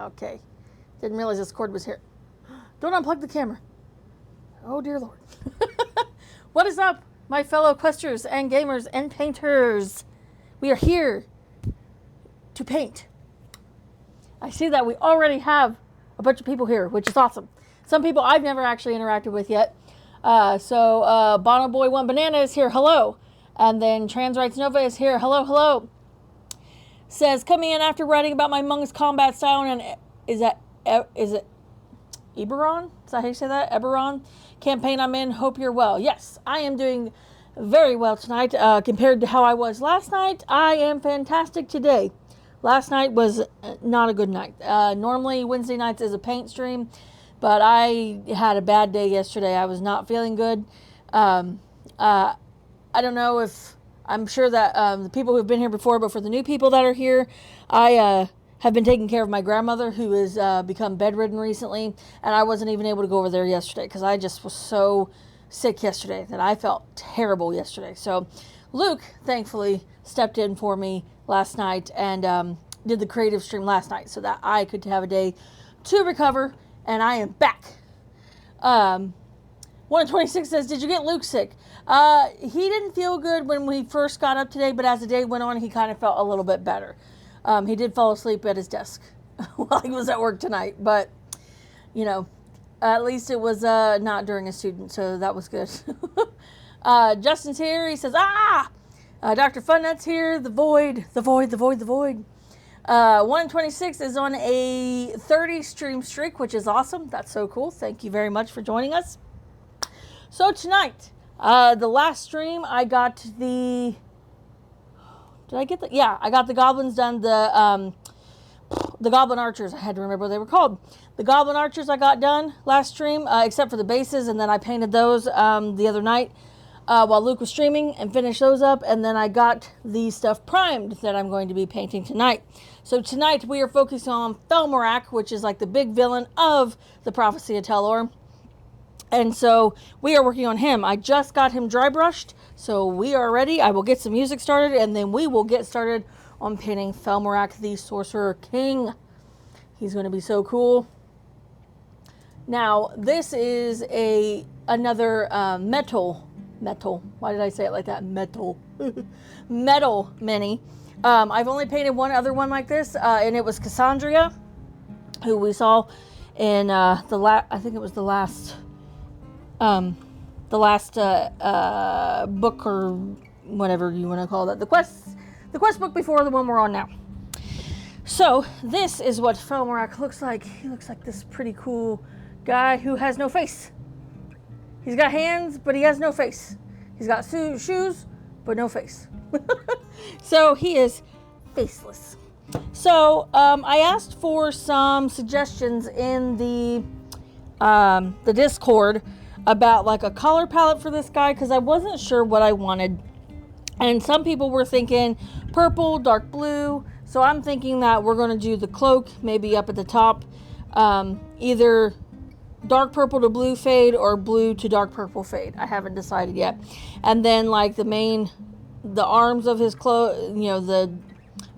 Okay. Didn't realize this cord was here. Don't unplug the camera. Oh, dear Lord. What is up, my fellow questers and gamers and painters? We are here to paint. I see that we already have a bunch of people here, which is awesome. Some people I've never actually interacted with yet. Bono Boy One Banana is here. Hello. And then Trans Rights Nova is here. Hello, hello. Says, coming in after writing about my Mung's combat style, and is it Eberron? Is that how you say that? Eberron campaign I'm in. Hope you're well. Yes, I am doing very well tonight compared to how I was last night. I am fantastic today. Last night was not a good night. Normally Wednesday nights is a paint stream, but I had a bad day yesterday. I was not feeling good. I don't know if I'm sure that the people who've been here before, but for the new people that are here, I have been taking care of my grandmother who has become bedridden recently, and I wasn't even able to go over there yesterday because I just was so sick yesterday that I felt terrible yesterday. So Luke, thankfully, stepped in for me last night and did the creative stream last night so that I could have a day to recover, and I am back. 126 says, did you get Luke sick? He didn't feel good when we first got up today, but as the day went on, he kind of felt a little bit better. He did fall asleep at his desk while he was at work tonight, but, you know, at least it was not during a student, so that was good. Justin's here. He says, Dr. Funnut's here. The void. 126 is on a 30 stream streak, which is awesome. That's so cool. Thank you very much for joining us. So tonight, the last stream, I got the... Did I get the... Yeah, I got the goblins done. The goblin archers. I had to remember what they were called. The goblin archers I got done last stream, except for the bases, and then I painted those the other night while Luke was streaming and finished those up, and then I got the stuff primed that I'm going to be painting tonight. So tonight we are focusing on Fellmarak, which is like the big villain of the Prophecy of Telor. And so we are working on him. I just got him dry brushed, so we are ready. I will get some music started, and then we will get started on painting Fellmarak the Sorcerer King. He's going to be so cool. Now, this is another metal. Why did I say it like that? Metal mini. I've only painted one other one like this, and it was Cassandra, who we saw in I think it was the last book or whatever you want to call that. The quest book before the one we're on now. So this is what Fellmarak looks like. He looks like this pretty cool guy who has no face. He's got hands, but he has no face. He's got shoes, but no face. So he is faceless. So I asked for some suggestions in the Discord about like a color palette for this guy because I wasn't sure what I wanted. And some people were thinking purple, dark blue. So I'm thinking that we're going to do the cloak maybe up at the top. Either dark purple to blue fade or blue to dark purple fade. I haven't decided yet. And then like the arms of his clothes, you know,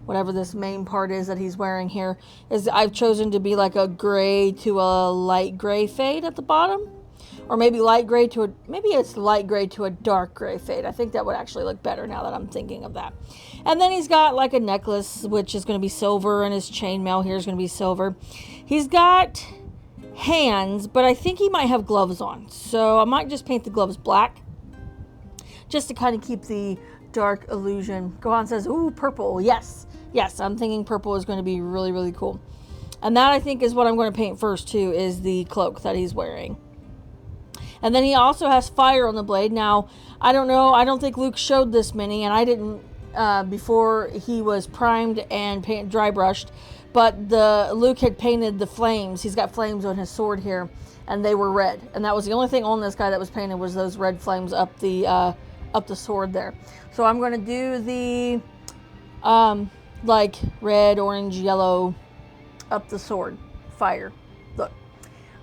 whatever this main part is that he's wearing here, is I've chosen to be like a gray to a light gray fade at the bottom. Or maybe light gray maybe it's light gray to a dark gray fade. I think that would actually look better now that I'm thinking of that. And then he's got like a necklace, which is going to be silver, and his chainmail here is going to be silver. He's got hands, but I think he might have gloves on. So I might just paint the gloves black, just to kind of keep the dark illusion. Gohan says, ooh, purple. Yes, I'm thinking purple is going to be really, really cool. And that I think is what I'm going to paint first too, is the cloak that he's wearing. And then he also has fire on the blade. Now, I don't know. I don't think Luke showed this mini, and I didn't before he was primed and dry brushed. But Luke had painted the flames. He's got flames on his sword here, and they were red. And that was the only thing on this guy that was painted was those red flames up the sword there. So I'm going to do the like red, orange, yellow up the sword. Fire. Look.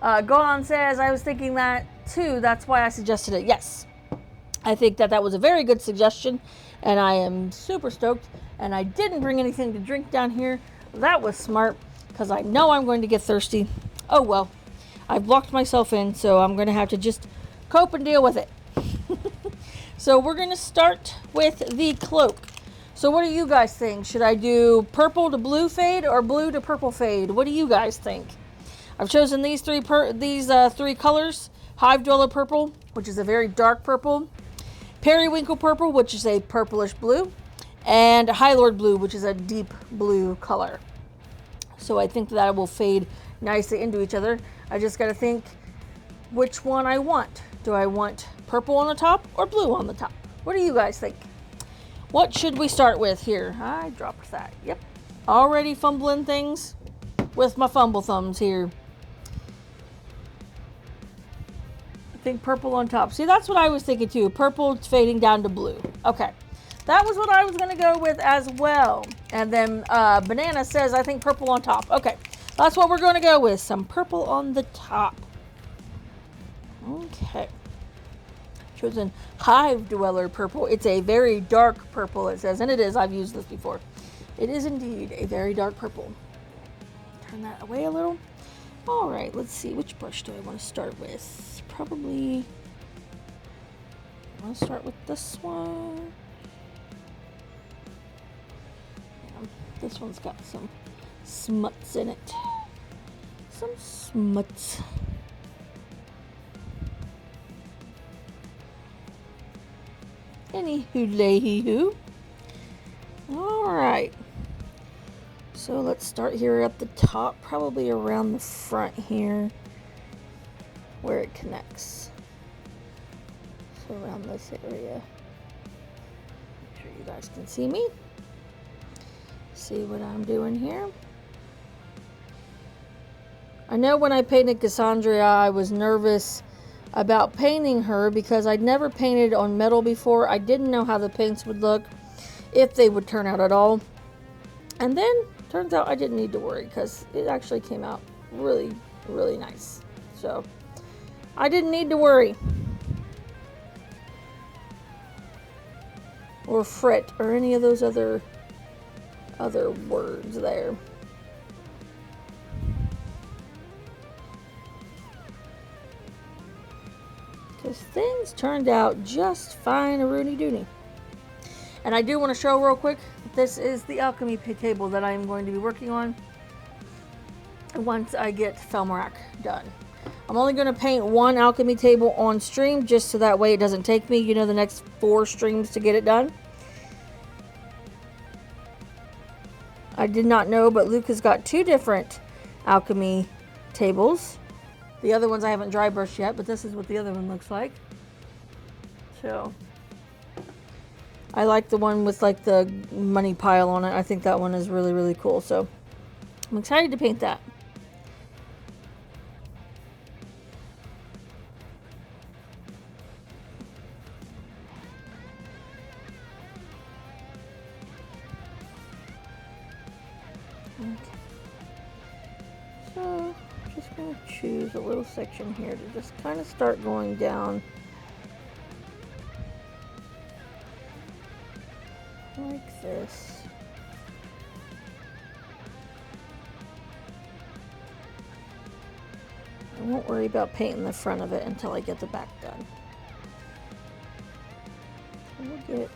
Gohan says, I was thinking that too. That's why I suggested it. Yes. I think that was a very good suggestion, and I am super stoked. And I didn't bring anything to drink down here. That was smart, because I know I'm going to get thirsty. Oh well, I've locked myself in, so I'm going to have to just cope and deal with it. So we're going to start with the cloak. So what do you guys think? Should I do purple to blue fade or blue to purple fade? What do you guys think? I've chosen these three colors. Hive Dweller Purple, which is a very dark purple. Periwinkle Purple, which is a purplish blue. And High Lord Blue, which is a deep blue color. So I think that will fade nicely into each other. I just got to think which one I want. Do I want purple on the top or blue on the top? What do you guys think? What should we start with here? I dropped that. Yep. Already fumbling things with my fumble thumbs here. I think purple on top. See, that's what I was thinking too. Purple fading down to blue. Okay. That was what I was going to go with as well. And then Banana says, I think purple on top. Okay. That's what we're going to go with. Some purple on the top. Okay. Chosen Hive Dweller Purple. It's a very dark purple, it says. And it is. I've used this before. It is indeed a very dark purple. Turn that away a little. All right. Let's see. Which brush do I want to start with? Probably... I want to start with this one. Yeah, this one's got some smuts in it. Some smuts. Anywho. Alright. So let's start here at the top, probably around the front here, where it connects. So around this area. Make sure you guys can see me. See what I'm doing here. I know when I painted Cassandra, I was nervous about painting her because I'd never painted on metal before. I didn't know how the paints would look, if they would turn out at all. And then turns out I didn't need to worry because it actually came out really, really nice. So I didn't need to worry or fret or any of those other words there. Because things turned out just fine, a Rooney Dooney. And I do want to show real quick, this is the alchemy table that I am going to be working on once I get Fellmarak done. I'm only going to paint one alchemy table on stream just so that way it doesn't take me, you know, the next 4 streams to get it done. I did not know, but Luke has got 2 different alchemy tables. The other ones I haven't dry brushed yet, but this is what the other one looks like. So, I like the one with like the money pile on it. I think that one is really, really cool. So, I'm excited to paint that. Okay. So, just going to choose a little section here to just kind of start going down like this. I won't worry about painting the front of it until I get the back done. We'll get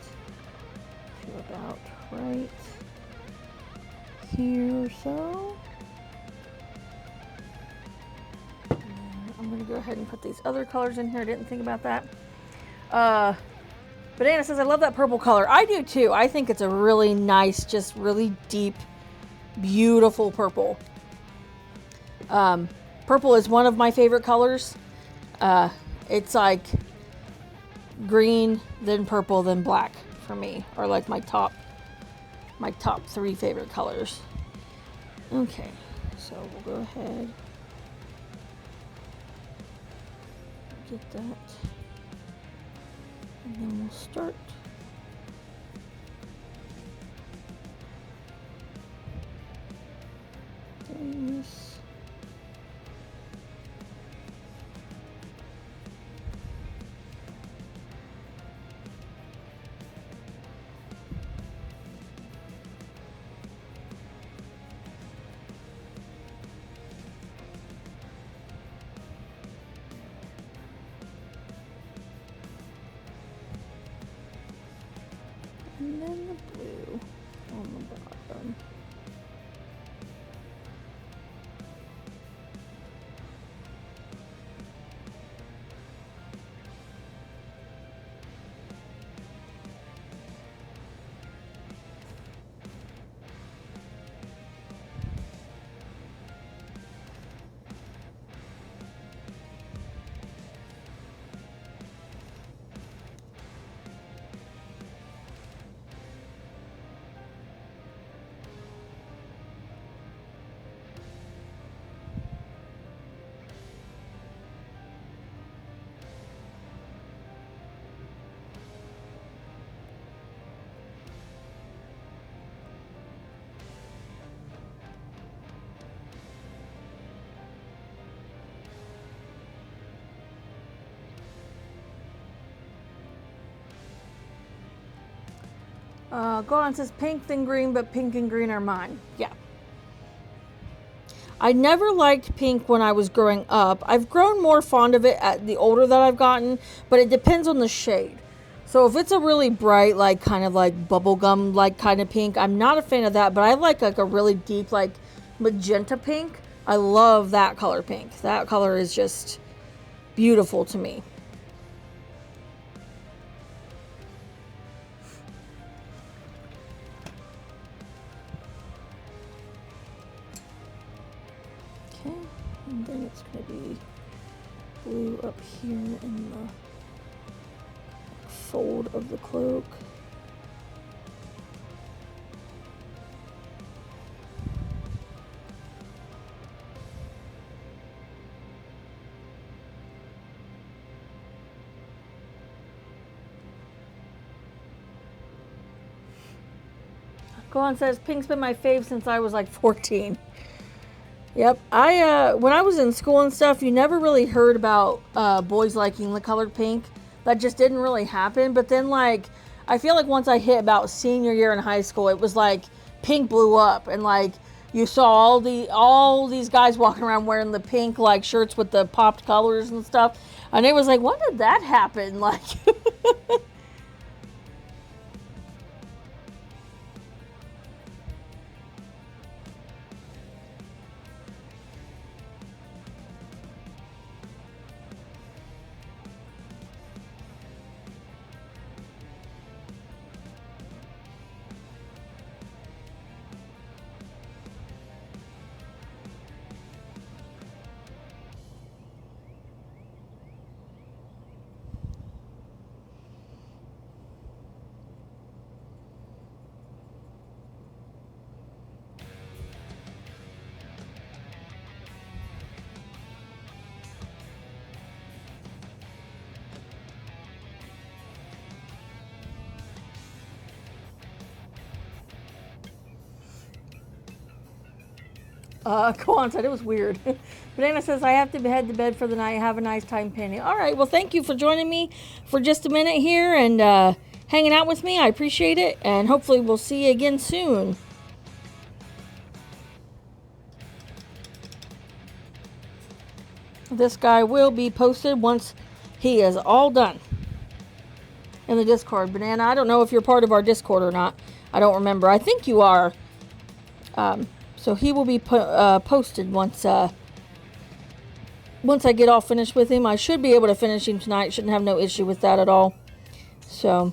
to about right here or so. I'm going to go ahead and put these other colors in here. I didn't think about that. Banana says, I love that purple color. I do too. I think it's a really nice, just really deep, beautiful purple. Purple is one of my favorite colors. It's like green, then purple, then black for me. Or like my top 3 favorite colors. Okay, so we'll go ahead. Get that, and then we'll start doing this. Gohan says pink then green, but pink and green are mine. Yeah. I never liked pink when I was growing up. I've grown more fond of it at the older that I've gotten, but it depends on the shade. So if it's a really bright, like kind of like bubblegum like kind of pink, I'm not a fan of that, but I like a really deep like magenta pink. I love that color pink. That color is just beautiful to me. Okay, and then it's going to be blue up here in the fold of the cloak. Gohan says pink's been my fave since I was like 14. Yep, when I was in school and stuff, you never really heard about boys liking the color pink. That just didn't really happen. But then, like, I feel like once I hit about senior year in high school, it was like pink blew up, and like you saw all these guys walking around wearing the pink like shirts with the popped colors and stuff, and it was like, when did that happen? Like. Kwan said it was weird. Banana says, I have to head to bed for the night. Have a nice time painting. All right. Well, thank you for joining me for just a minute here and hanging out with me. I appreciate it. And hopefully we'll see you again soon. This guy will be posted once he is all done in the Discord. Banana, I don't know if you're part of our Discord or not. I don't remember. I think you are. So he will be posted once I get all finished with him. I should be able to finish him tonight. Shouldn't have no issue with that at all. So.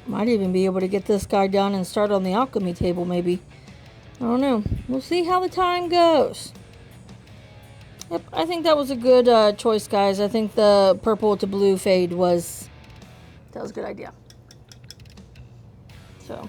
Might even be able to get this guy done and start on the alchemy table, maybe. I don't know. We'll see how the time goes. Yep, I think that was a good choice, guys. I think the purple to blue fade was a good idea. So.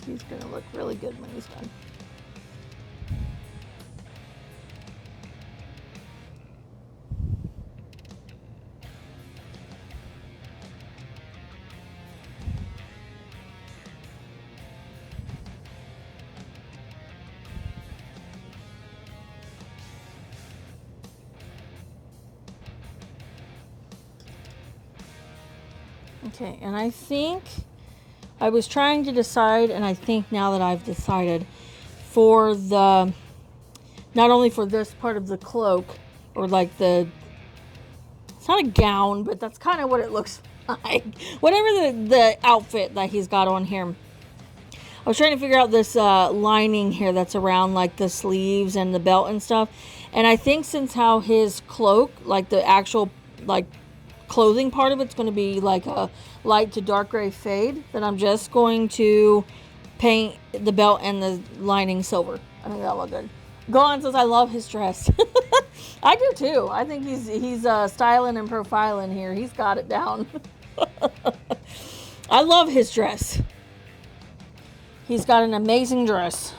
think he's going to look really good when he's done. Okay, and I think I was trying to decide, and I think now that I've decided, for the, not only for this part of the cloak, or like the, it's not a gown, but that's kind of what it looks like. Whatever the outfit that he's got on here. I was trying to figure out this lining here that's around like the sleeves and the belt and stuff. And I think since how his cloak, like the actual like clothing part of it's going to be like a light to dark gray fade, then I'm just going to paint the belt and the lining silver. I think that'll look good. Gohan says I love his dress. I do too. I think he's styling and profiling here. He's got it down. I love his dress. He's got an amazing dress.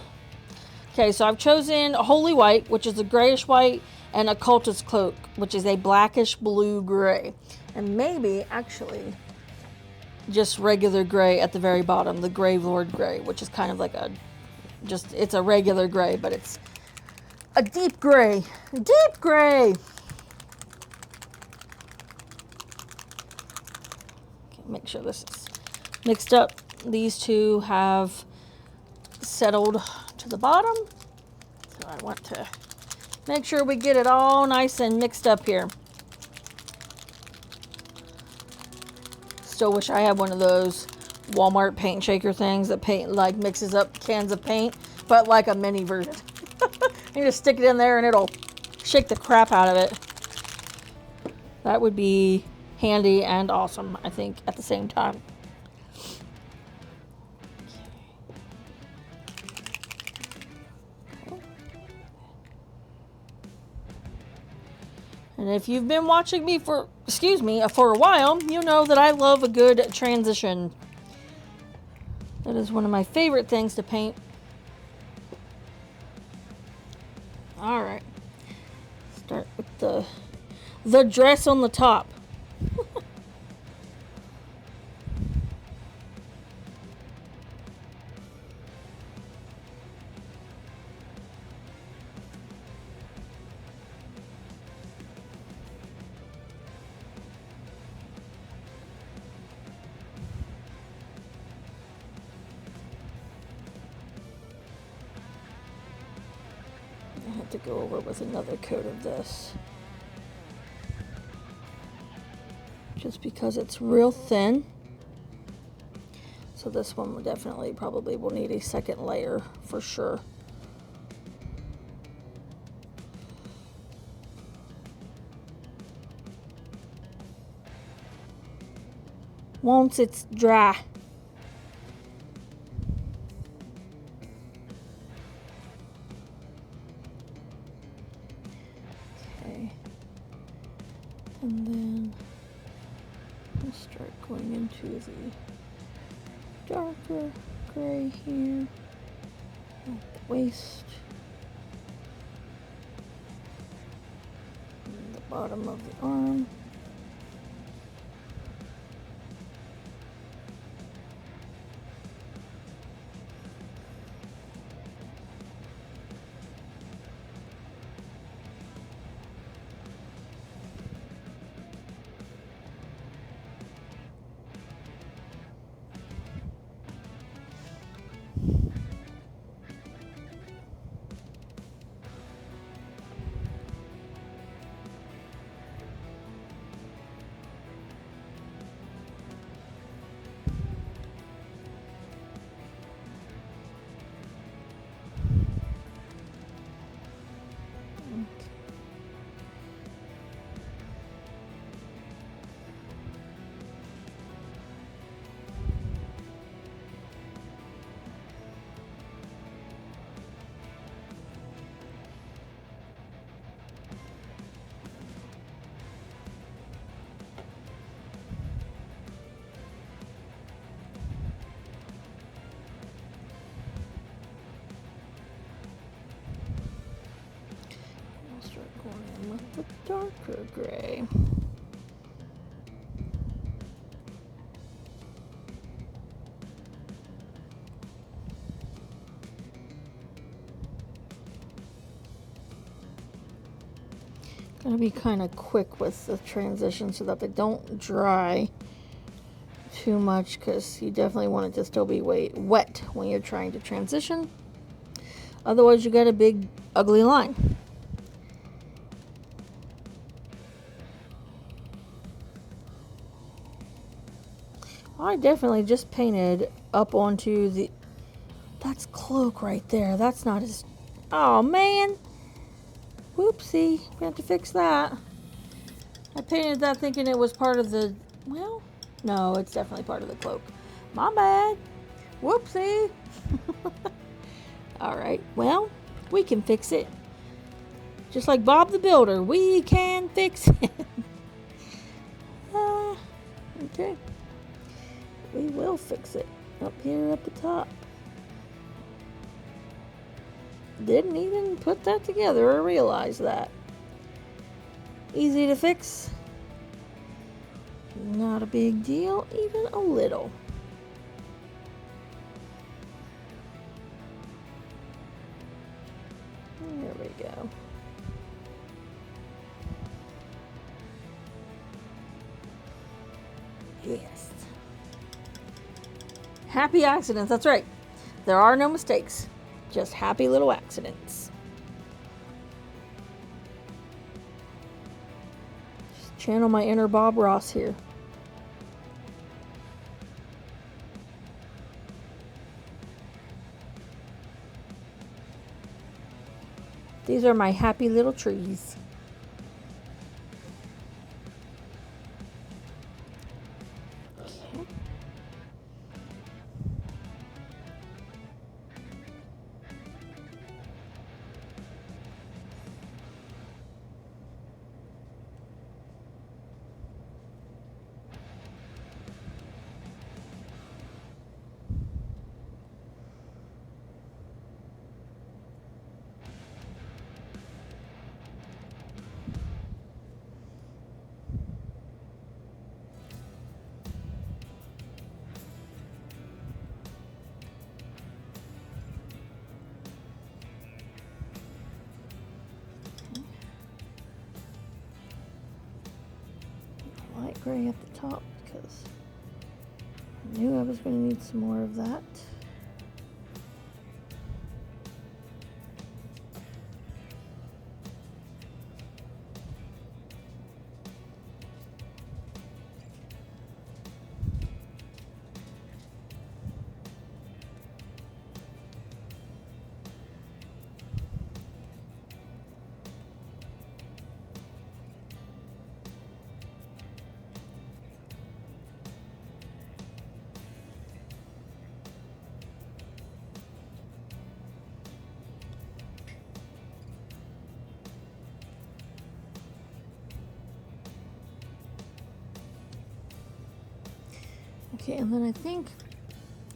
Okay, so I've chosen Holy White, which is a grayish white, and Occultist Cloak, which is a blackish blue gray. And maybe, actually, just regular gray at the very bottom, the Grave Lord gray, which is kind of like a, just, it's a regular gray, but it's a deep gray. Deep gray! Okay, make sure this is mixed up. These two have settled to the bottom. So I want to make sure we get it all nice and mixed up here. Still wish I had one of those Walmart paint shaker things that paint like mixes up cans of paint, but like a mini version. You just stick it in there and it'll shake the crap out of it. That would be handy and awesome, I think, at the same time. And if you've been watching me for, for a while, you know that I love a good transition. That is one of my favorite things to paint. All right. Start with the dress on the top. To go over with another coat of this, just because it's real thin. So this one will definitely probably will need a second layer for sure. Once it's dry. And then we'll start going into the darker gray here at the waist, and the bottom of the arm. Going in with the darker gray. Gonna be kind of quick with the transition so that they don't dry too much, because you definitely want it to still be wet when you're trying to transition. Otherwise you get a big ugly line. I definitely just painted up onto the... That's cloak right there. That's not his... Oh man! Whoopsie. We have to fix that. I painted that thinking it was part of the... Well, no, it's definitely part of the cloak. My bad. Whoopsie. Alright, well, we can fix it. Just like Bob the Builder, we can fix it. Okay. We will fix it. Up here at the top. Didn't even put that together or realize that. Easy to fix. Not a big deal, even a little. There we go. Yes. Happy accidents, that's right. There are no mistakes. Just happy little accidents. Just channel my inner Bob Ross here. These are my happy little trees. Okay. Light gray at the top because I knew I was going to need some more of that. Okay, and then I think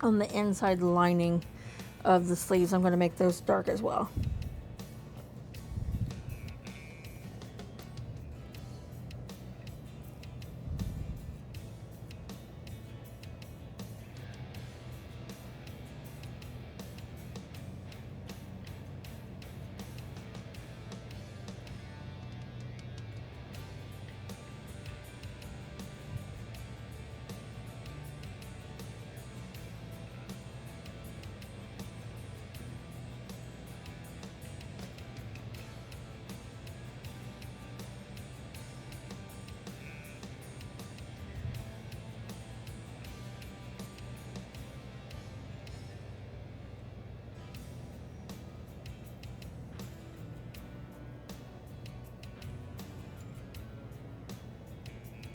on the inside lining of the sleeves, I'm going to make those dark as well.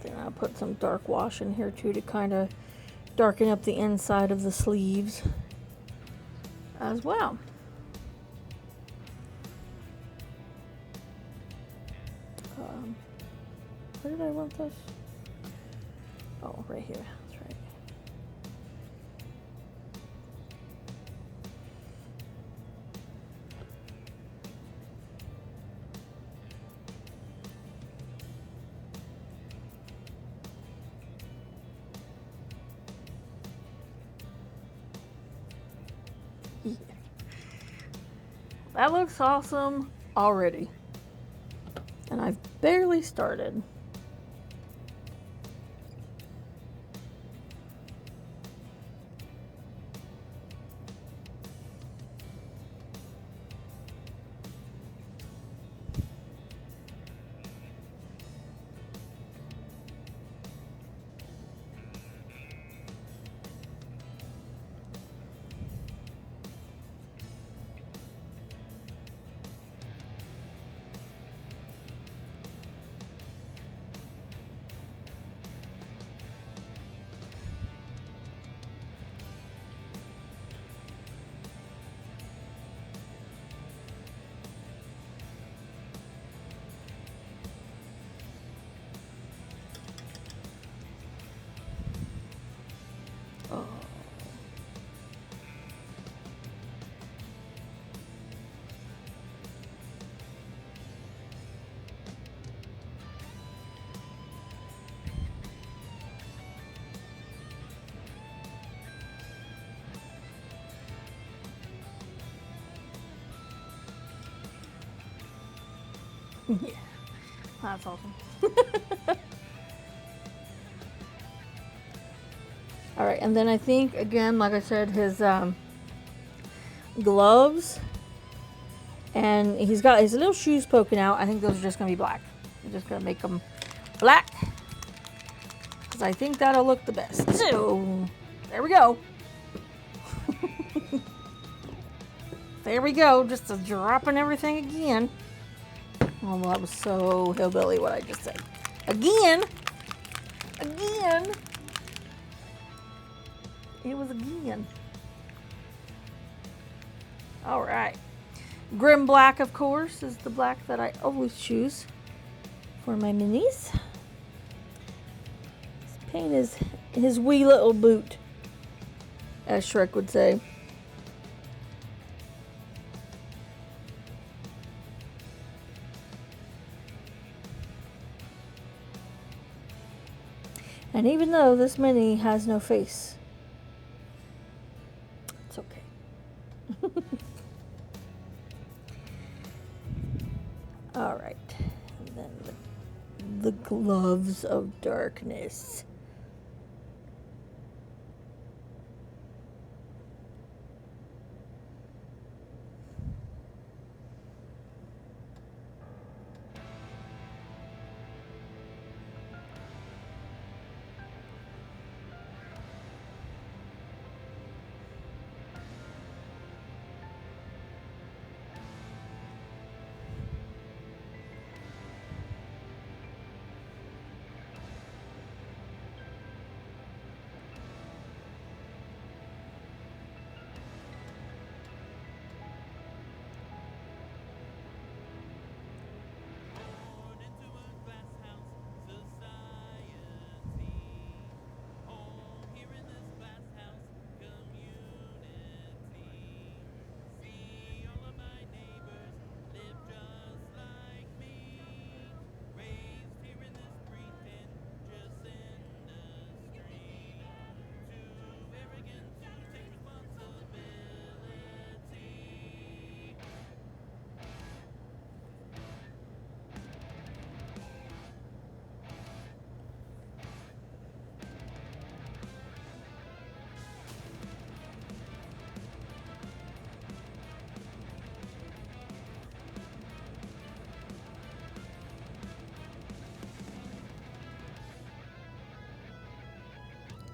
Then I'll put some dark wash in here too to kind of darken up the inside of the sleeves as well. Where did I want this? Oh, right here. That's right. That looks awesome already. And I've barely started. Oh. Yeah, that's awesome. All right, and then I think, again, like I said, his gloves, and he's got his little shoes poking out. I think those are just going to be black. I'm just going to make them black, because I think that'll look the best. So, there we go. There we go, just dropping everything again. Oh, well, that was so hillbilly what I just said. Again. It was again. All right. Grim Black, of course, is the black that I always choose for my minis. This paint is his wee little boot, as Shrek would say. And even though this mini has no face, it's okay. All right. And then the gloves of darkness.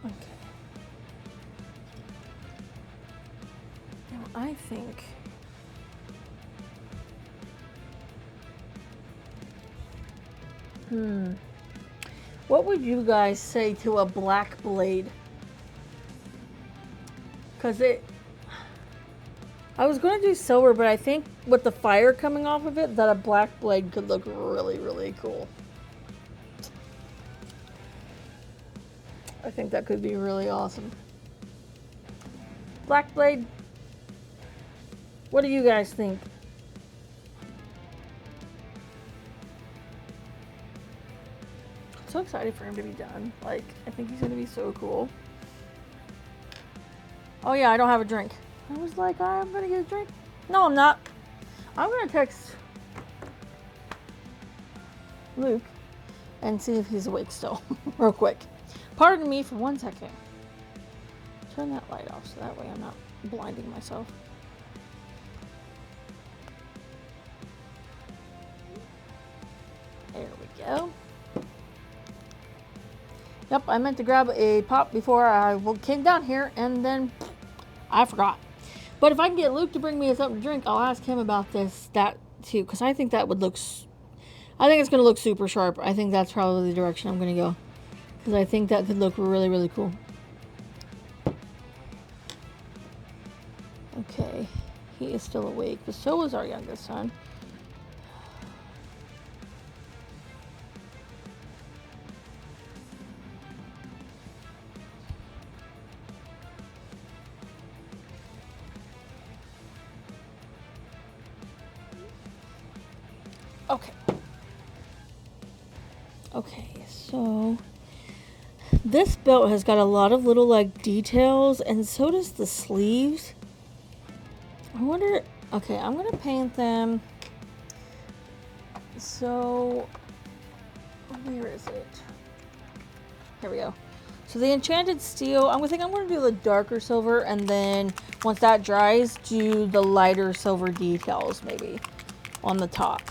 Okay. Now I think what would you guys say to a black blade? Because I was going to do silver, but I think with the fire coming off of it, that a black blade could look really, really cool. I think that could be really awesome. Black blade, what do you guys think? I'm so excited for him to be done. Like, I think he's going to be so cool. Oh yeah, I don't have a drink. I was like, I'm going to get a drink. No, I'm not. I'm going to text Luke and see if he's awake still, real quick. Pardon me for 1 second. Turn that light off so that way I'm not blinding myself. There we go. Yep, I meant to grab a pop before I came down here, and then I forgot. But if I can get Luke to bring me something to drink, I'll ask him about that too, because I think that would look, I think it's going to look super sharp. I think that's probably the direction I'm going to go, because I think that could look really, really cool. Okay, he is still awake, but so is our youngest son. Okay. Okay, so this belt has got a lot of little like details, and so does the sleeves. I wonder, okay, I'm gonna paint them. So, where is it? Here we go. So the enchanted steel, I'm gonna do the darker silver, and then once that dries, do the lighter silver details maybe on the top,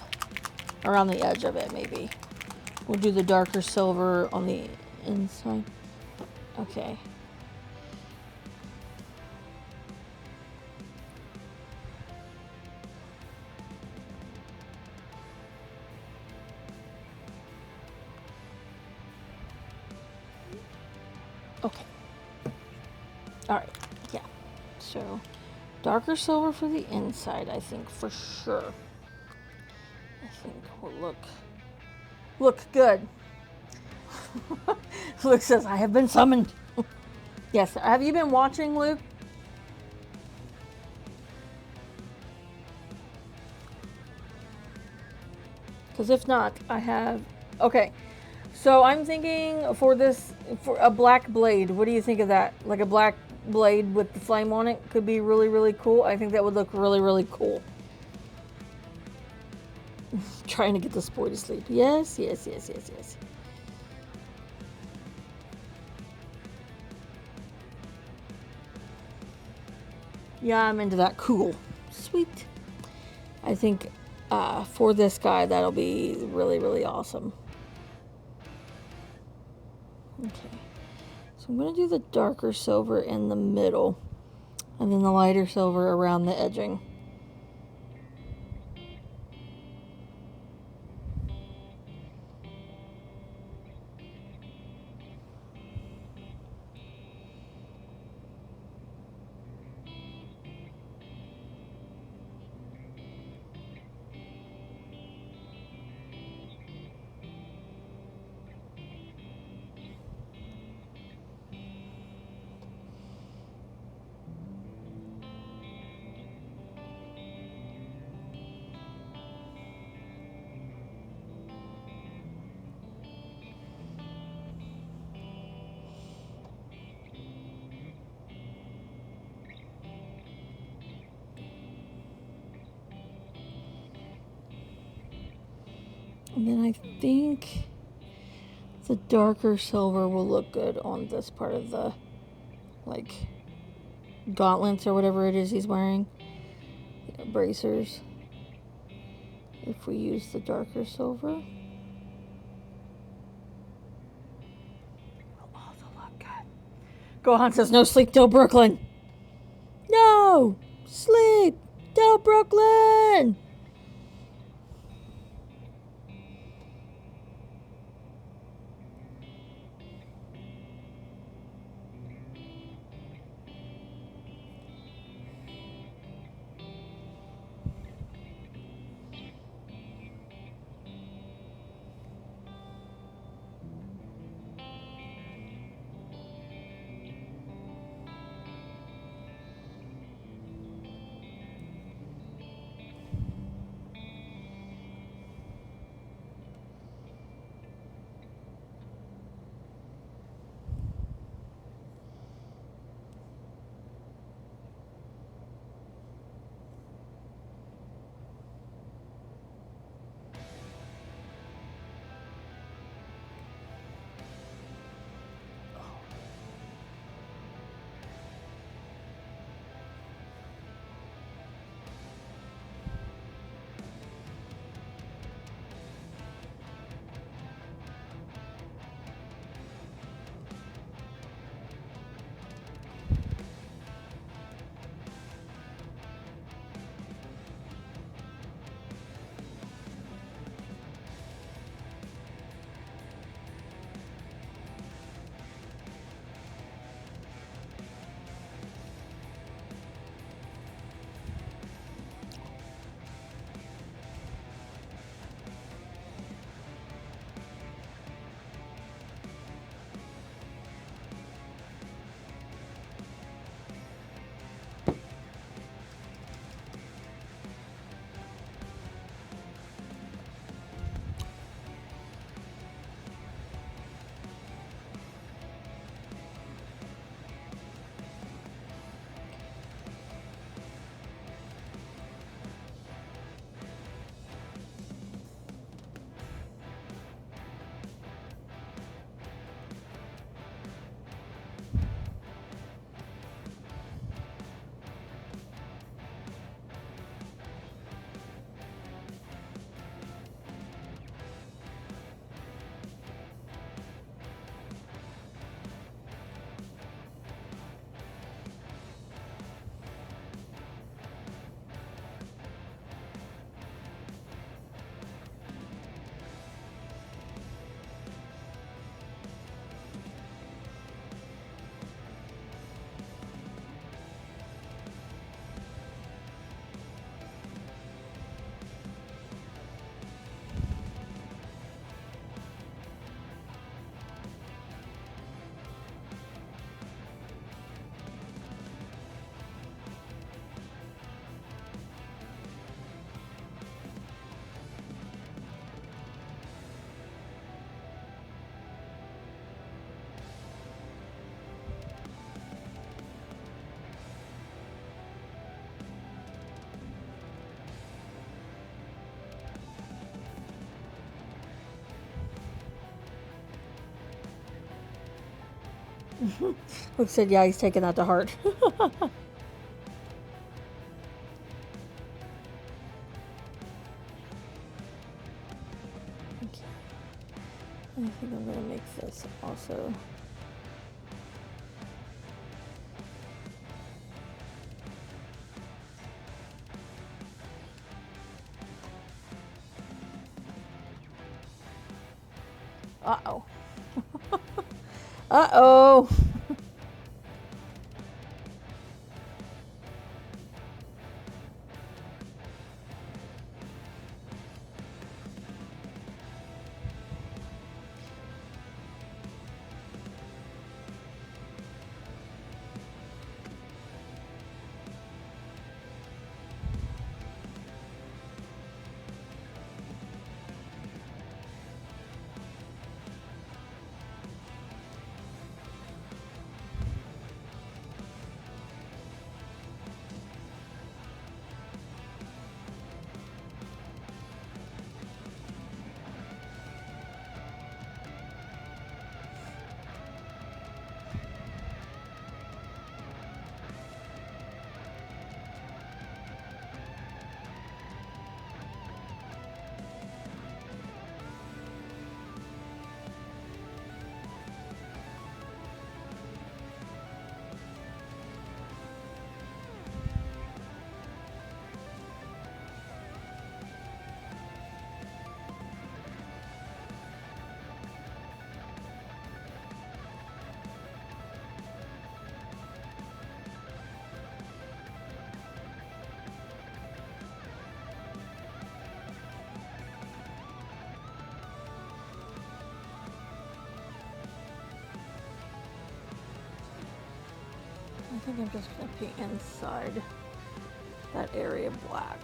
around the edge of it maybe. We'll do the darker silver on the inside. Okay. Okay. Alright, yeah. So, darker silver for the inside, I think, for sure. I think will look good. Luke says, I have been summoned. Yes, have you been watching, Luke? Because if not, I have... Okay, so I'm thinking for a black blade. What do you think of that? Like a black blade with the flame on it could be really, really cool. I think that would look really, really cool. Trying to get this boy to sleep. Yes, yes, yes, yes, yes. Yeah, I'm into that. Cool. Sweet. I think for this guy, that'll be really, really awesome. Okay. So I'm going to do the darker silver in the middle, and then the lighter silver around the edging. And then I think the darker silver will look good on this part of the, like, gauntlets or whatever it is he's wearing. Yeah, bracers. If we use the darker silver. Will also look good. Gohan says, no sleep till Brooklyn. No! Sleep till Brooklyn! Luke said, yeah, he's taking that to heart. Okay. I think I'm going to make this also. Uh-oh. Uh-oh. I think I'm just going to paint inside that area black.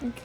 Okay.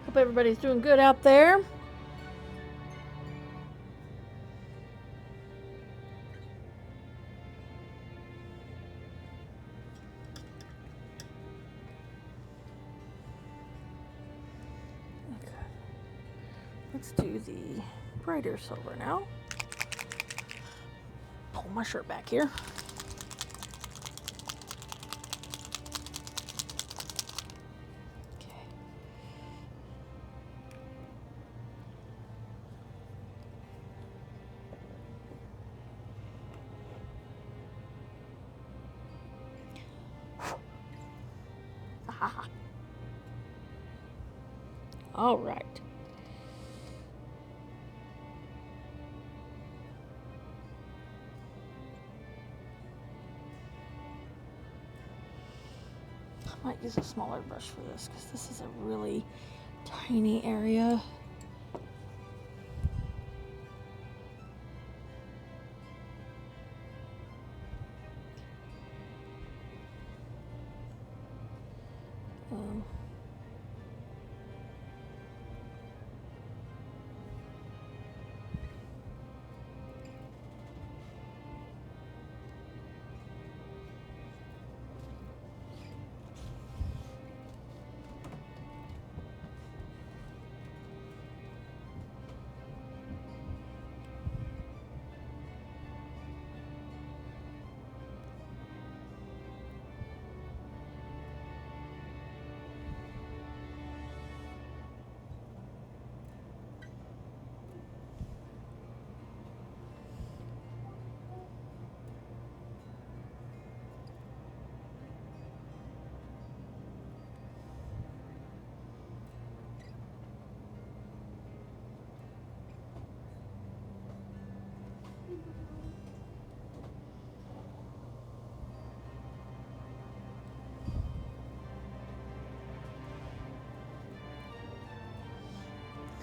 Hope everybody's doing good out there. Okay. Let's do the brighter silver now. Pull my shirt back here. All right. might use a smaller brush for this because this is a really tiny area.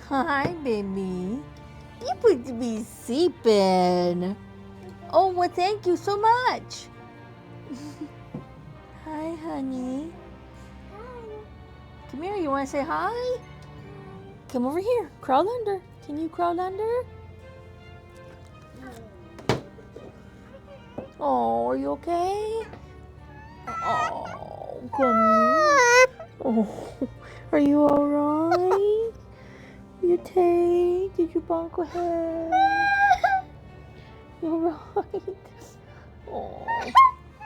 Hi, baby. You put to be sleeping. Oh, well, thank you so much. Hi, honey. Come here. You want to say hi? Come over here. Crawl under. Can you crawl under? Oh, are you okay? Oh, come here. Oh, are you all right? You okay? Did you bonk a head? You all right? Oh,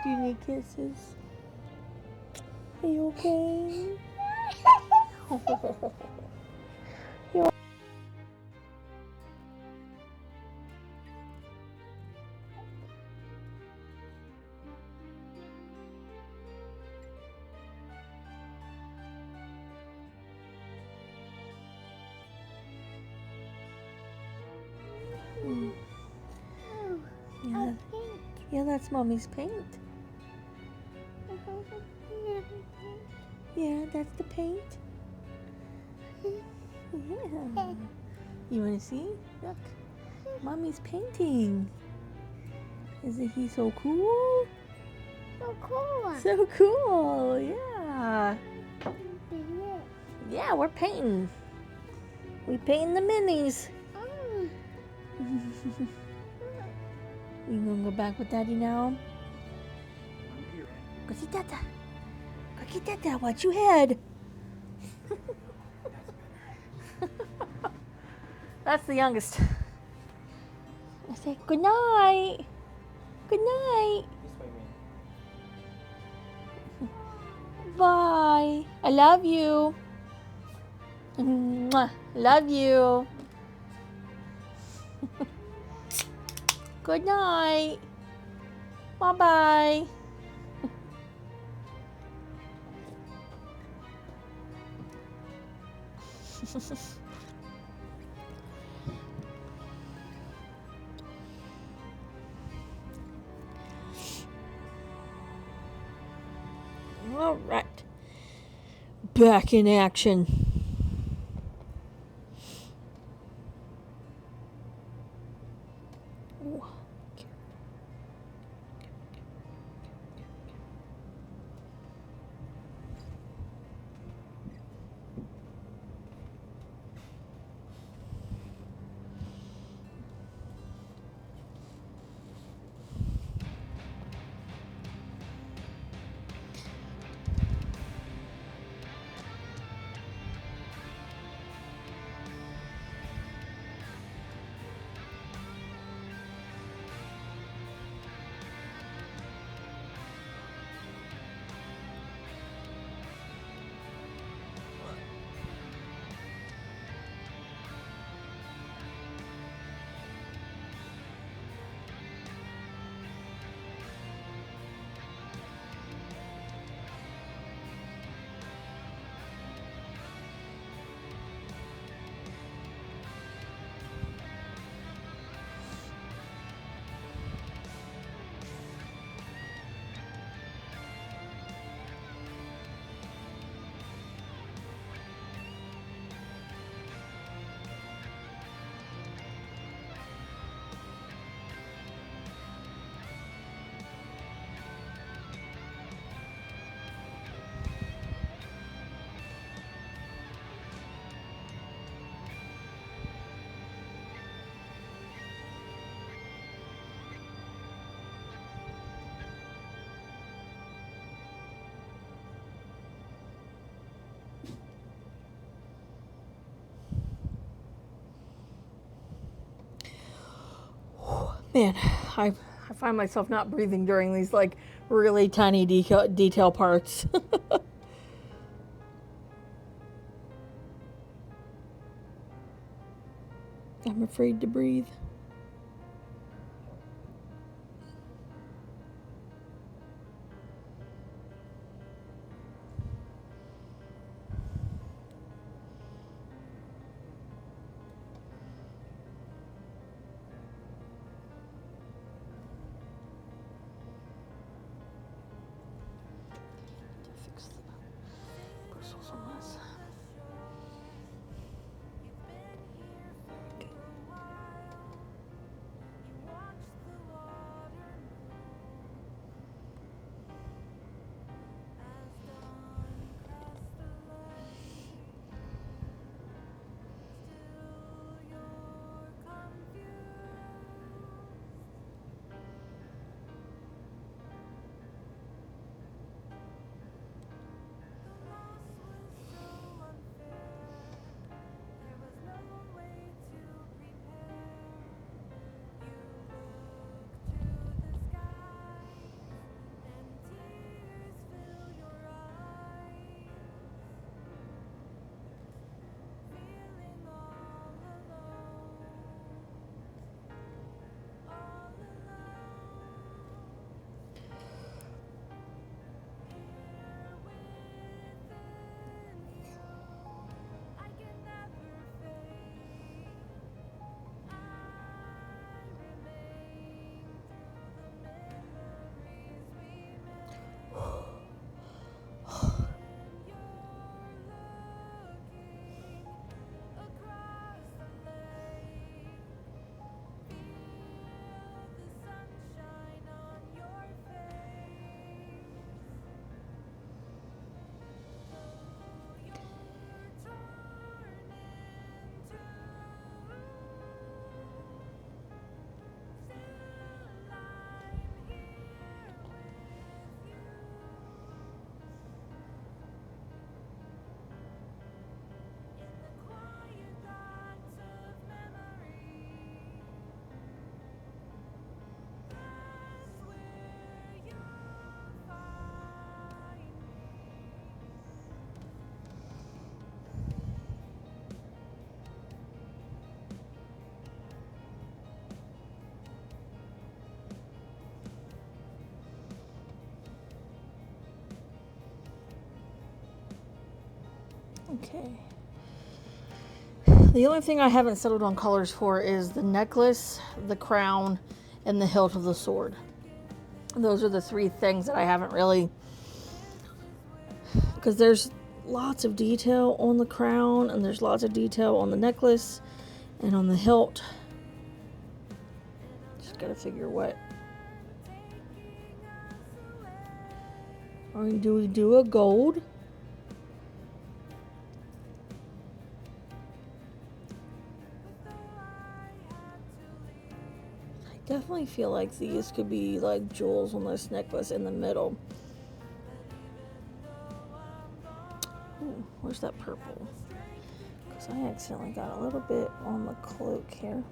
do you need kisses? Are you okay? You Yeah. Yeah, that's Mommy's paint. Yeah, that's the paint. Yeah. You want to see? Look. Mommy's painting. Isn't he so cool? So cool. So cool. Yeah. Yeah, we're painting. We painting the minis. You gonna go back with Daddy now? Go see Dada. Go get Dada. Watch your head. That's the youngest. I say good night. Good night. Bye. I love you. Mwah. Love you. Good night. Bye-bye. All right. Back in action. Man, I find myself not breathing during these like really tiny detail parts. I'm afraid to breathe. Fix the bristles on this. Okay. The only thing I haven't settled on colors for is the necklace, the crown, and the hilt of the sword. Those are the three things that I haven't really, because there's lots of detail on the crown and there's lots of detail on the necklace and on the hilt. Just gotta figure what. Or do we do a gold? I definitely feel like these could be like jewels on this necklace in the middle. Ooh, where's that purple? Because I accidentally got a little bit on the cloak here.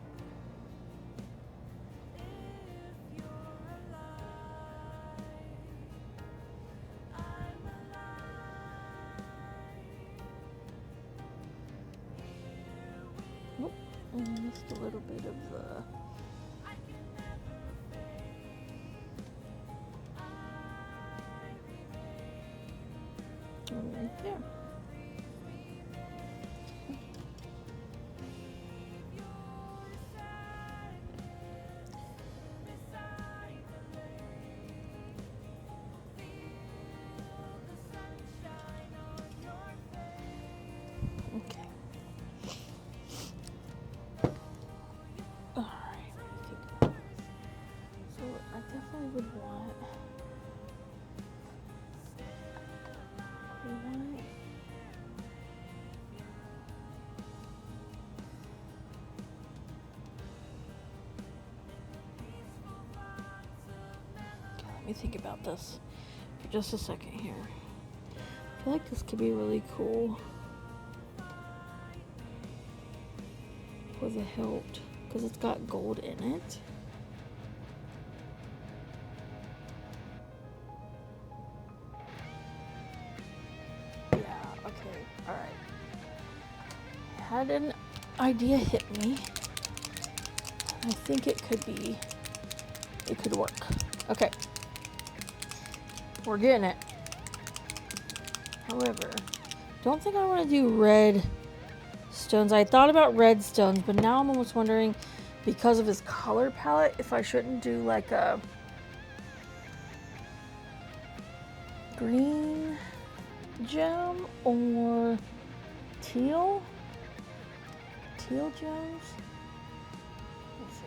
Nope. And just a little bit of the... right there. Okay. All right. So I definitely would want. Let me think about this for just a second here. I feel like this could be really cool for the hilt because it's got gold in it. had an idea hit me. I think it could work. Okay. We're getting it. However, don't think I want to do red stones. I thought about red stones, but now I'm almost wondering, because of his color palette, if I shouldn't do like a green gem or teal gems. Let's see.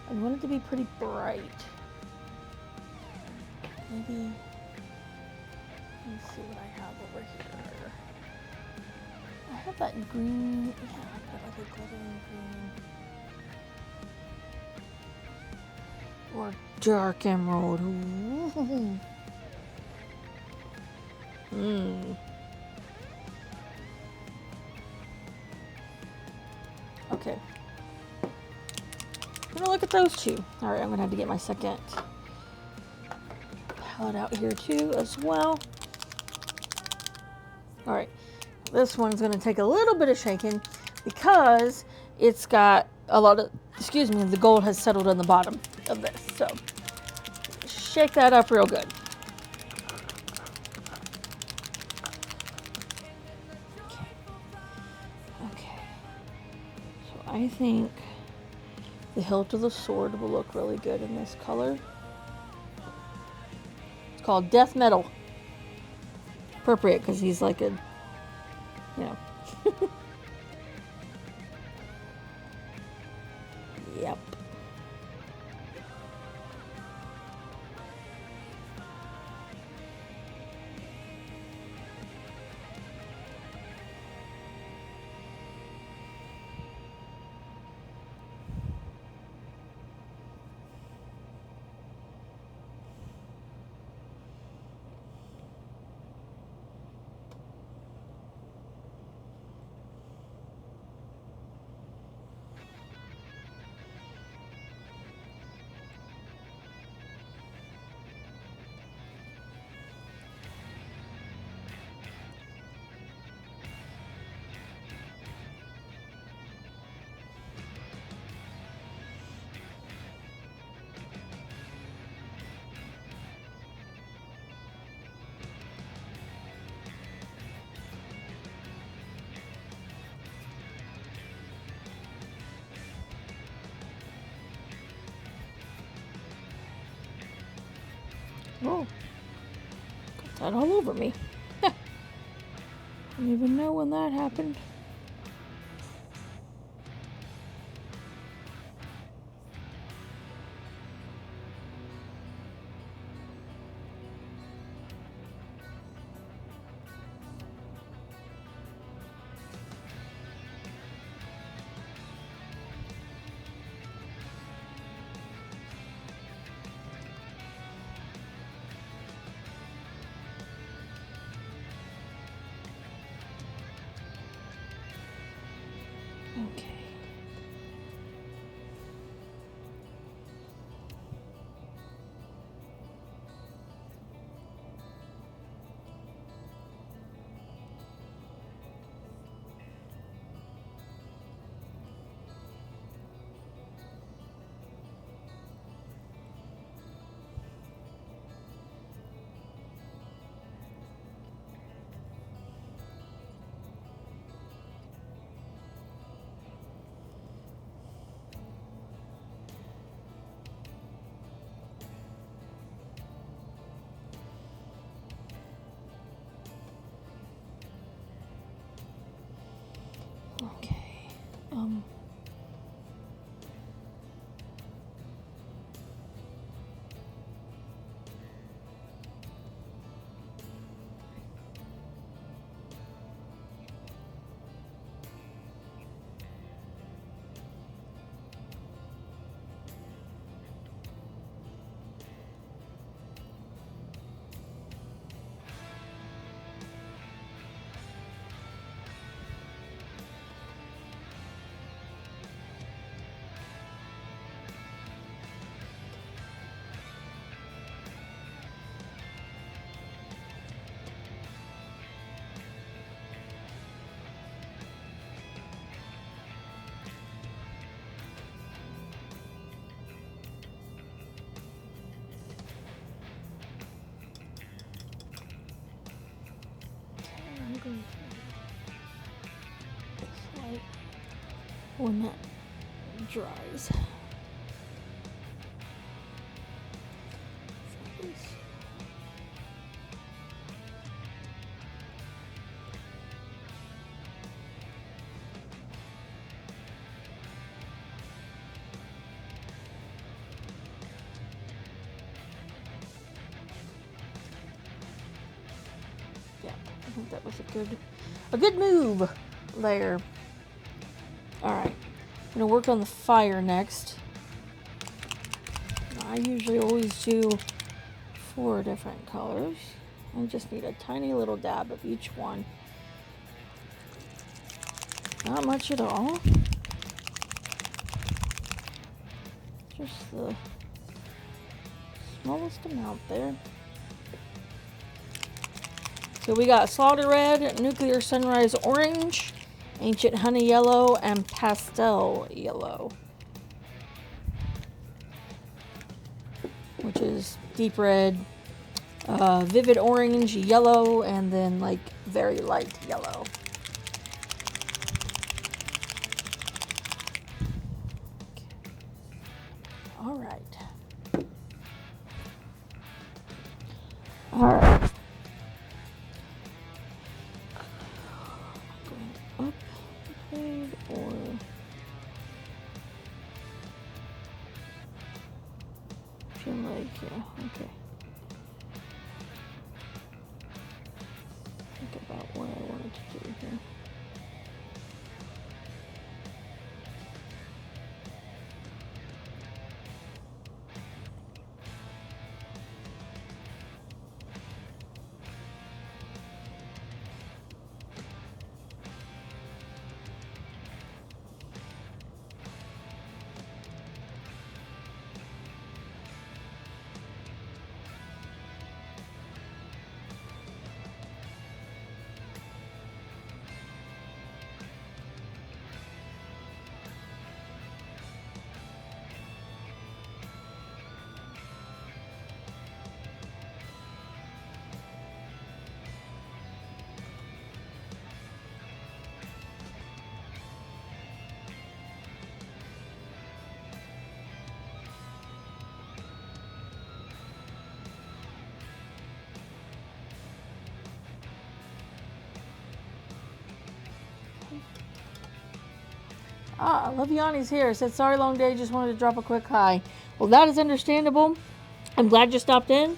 I want it to be pretty bright. Maybe. Let's see what I have over here. I have that green. Yeah, I've got like a glittering green. Or dark emerald. Ooh. Okay. I'm gonna look at those two. All right, I'm gonna have to get my second palette out here too as well. All right, this one's gonna take a little bit of shaking because it's got a lot of, excuse me, the gold has settled on the bottom of this. So shake that up real good. Okay. So I think the hilt of the sword will look really good in this color. It's called Death Metal. Appropriate because he's like a, you know. Yep. Oh, got that all over me. Didn't even know when that happened. Okay. when that dries. Yeah, I think that was a good move there. All right, I'm gonna work on the fire next. I usually always do 4 different colors. I just need a tiny little dab of each one. Not much at all. Just the smallest amount there. So we got Slaughter Red, Nuclear Sunrise Orange, Ancient Honey Yellow, and Pastel Yellow, which is deep red, vivid orange, yellow, and then like very light yellow. All right. All right. Going up the blade or feel like, yeah, okay. Think about what I wanted to do here. Ah, Leviani's here. Said, sorry, long day. Just wanted to drop a quick hi. Well, that is understandable. I'm glad you stopped in.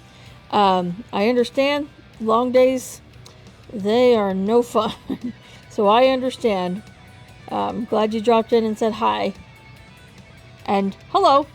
I understand. Long days, they are no fun. So I understand. I'm glad you dropped in and said hi. And hello.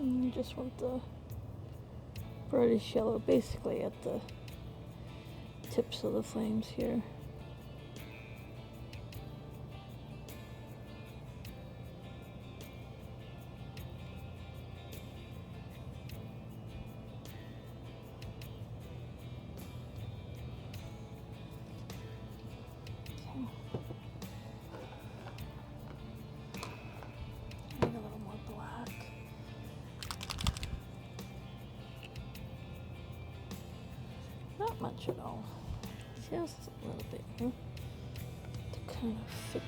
I just want the brightish yellow basically at the tips of the flames here. much at all. Just a little bit here to kind of fix.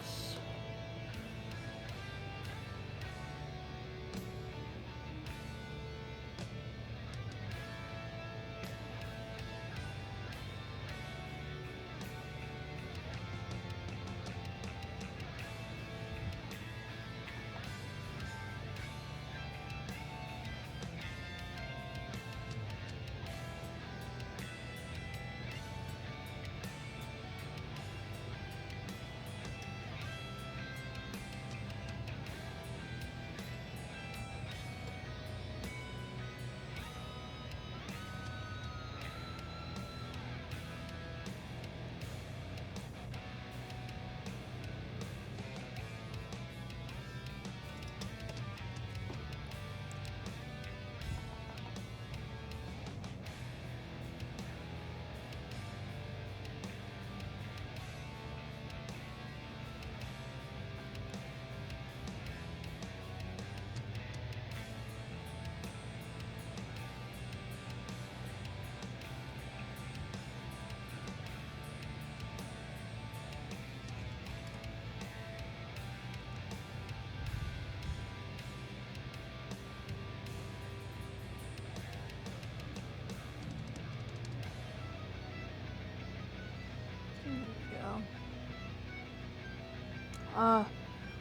There we go.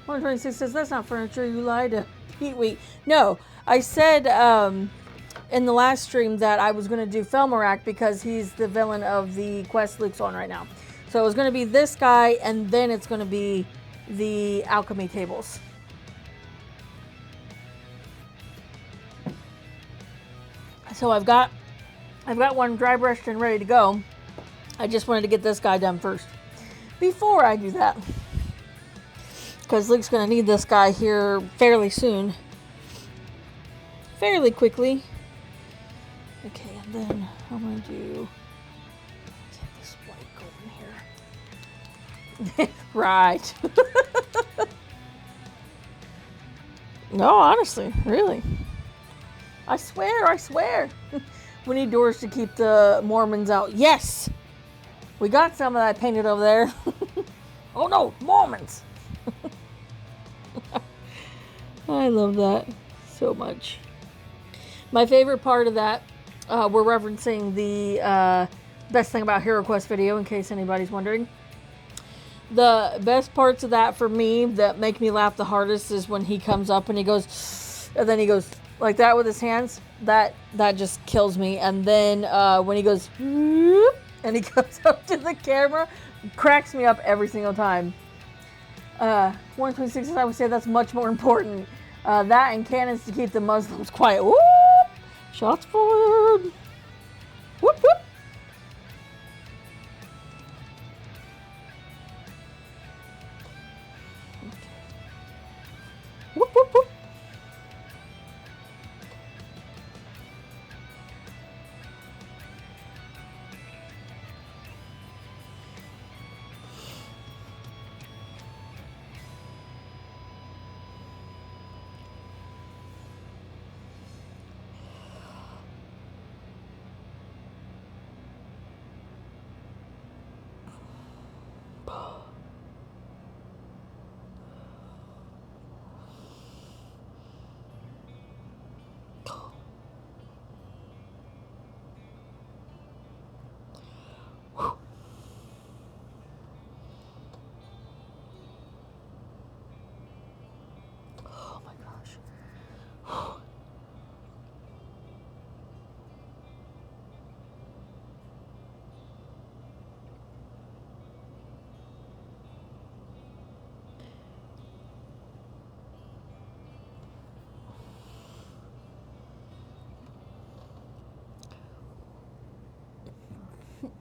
126 says, that's not furniture, you lied to Pete Wheat. No, I said in the last stream that I was going to do Fellmarak because he's the villain of the quest Luke's on right now. So it was going to be this guy, and then it's going to be the alchemy tables. So I've got one dry brushed and ready to go. I just wanted to get this guy done first before I do that, because Luke's going to need this guy here fairly soon, fairly quickly. Okay, and then I'm going to do get this white going here. Right. No, honestly, really. I swear. We need doors to keep the Mormons out. Yes! We got some of that painted over there. Oh no, Mormons! I love that so much. My favorite part of that, we're referencing the best thing about Hero Quest video, in case anybody's wondering. The best parts of that for me that make me laugh the hardest is when he comes up and he goes, and then he goes like that with his hands. That just kills me. And then when he goes, and he comes up to the camera, cracks me up every single time. 126, I would say that's much more important. That and cannons to keep the Muslims quiet. Whoop! Shots forward. Whoop, whoop. Whoop, whoop, whoop.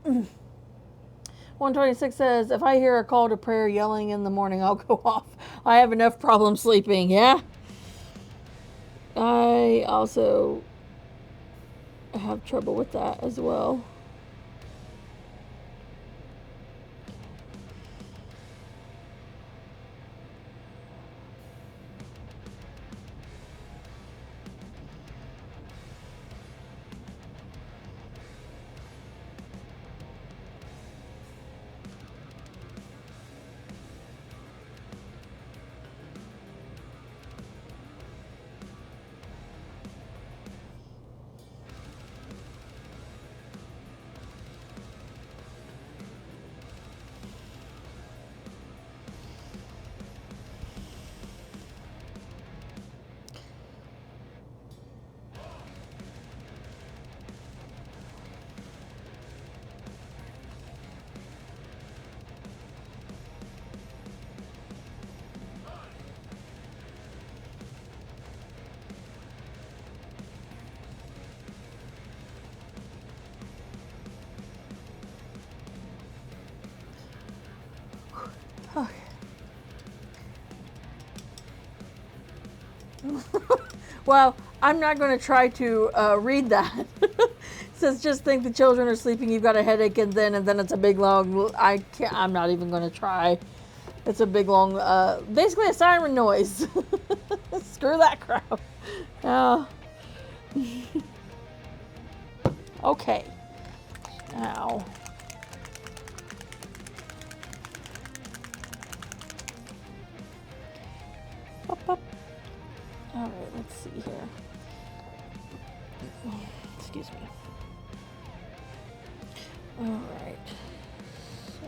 Mm. 126 says, if I hear a call to prayer yelling in the morning, I'll go off. I have enough problems sleeping. Yeah. I also have trouble with that as well. Well, I'm not going to try to read that. It says just think the children are sleeping, you've got a headache, and then it's a big long. I'm not even going to try. It's a big long, basically a siren noise. Screw that crap. Okay. Now. Up, up. All right, let's see here. Excuse me. All right. So.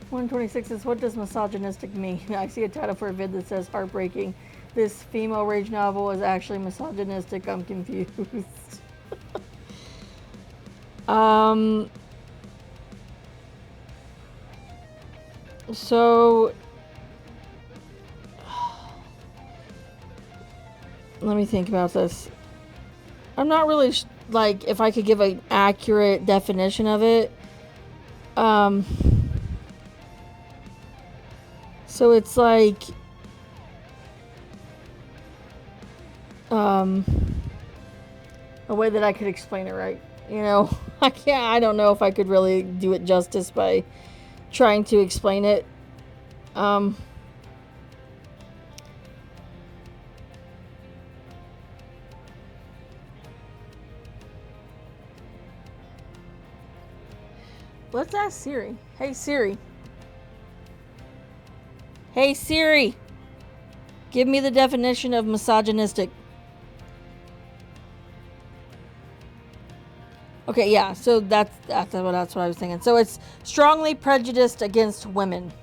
One 26 says, what does misogynistic mean? I see a title for a vid that says heartbreaking. This female rage novel is actually misogynistic. I'm confused. So let me think about this. I'm not really like if I could give an accurate definition of it. So it's like a way that I could explain it right. You know, I don't know if I could really do it justice by trying to explain it. Let's ask Siri. Hey Siri. Hey Siri. Give me the definition of misogynistic. Okay, yeah, so that's what I was thinking. So it's strongly prejudiced against women.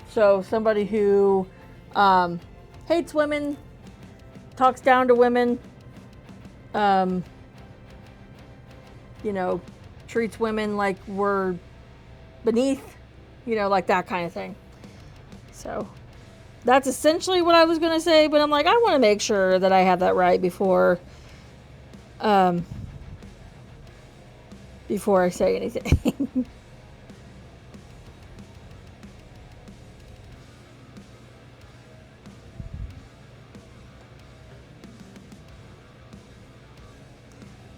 So somebody who hates women, talks down to women, you know, treats women like we're beneath, you know, like that kind of thing. So that's essentially what I was going to say, but I'm like, I want to make sure that I have that right before I say anything.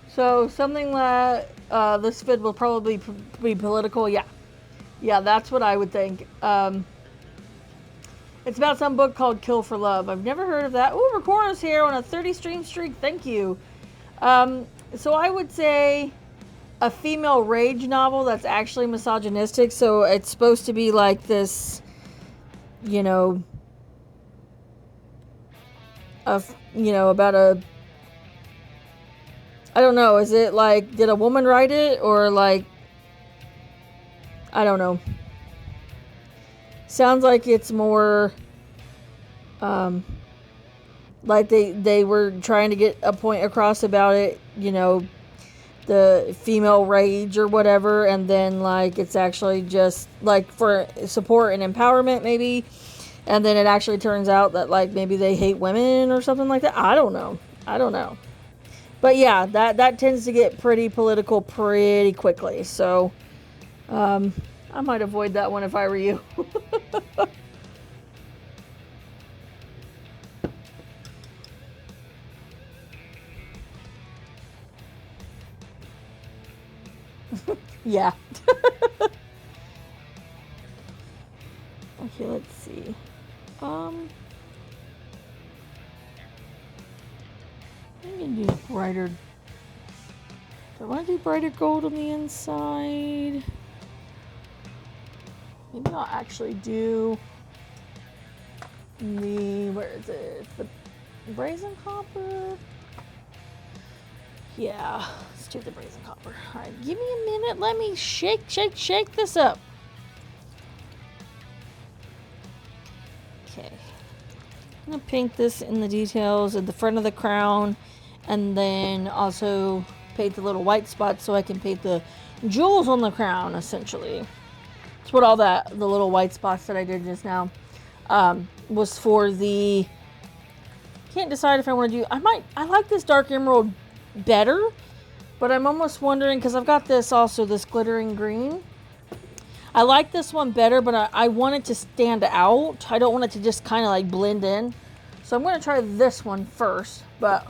So something that this vid will probably be political. Yeah, that's what I would think. It's about some book called Kill for Love. I've never heard of that. Ooh, Recorder's here on a 30 stream streak. Thank you. So I would say a female rage novel that's actually misogynistic. So it's supposed to be like this, you know, about a, I don't know, is it like, did a woman write it, or like, I don't know. Sounds like it's more like they were trying to get a point across about it, you know, the female rage or whatever, and then like it's actually just like for support and empowerment maybe, and then it actually turns out that like maybe they hate women or something like that. I don't know. But yeah, that tends to get pretty political pretty quickly. So I might avoid that one if I were you. Yeah. Okay, let's see. I'm gonna do brighter. Do I want to do brighter gold on the inside? Maybe I'll actually do where is it? The brazen copper? Yeah, let's do the brazen copper. All right, give me a minute. Let me shake this up. Okay. I'm gonna paint this in the details at the front of the crown, and then also paint the little white spots so I can paint the jewels on the crown, essentially. That's what all the little white spots that I did just now was for the... Can't decide if I want to do... I like this dark emerald better, but I'm almost wondering, because I've got this also, this glittering green. I like this one better, but I want it to stand out. I don't want it to just kind of like blend in. So I'm going to try this one first, but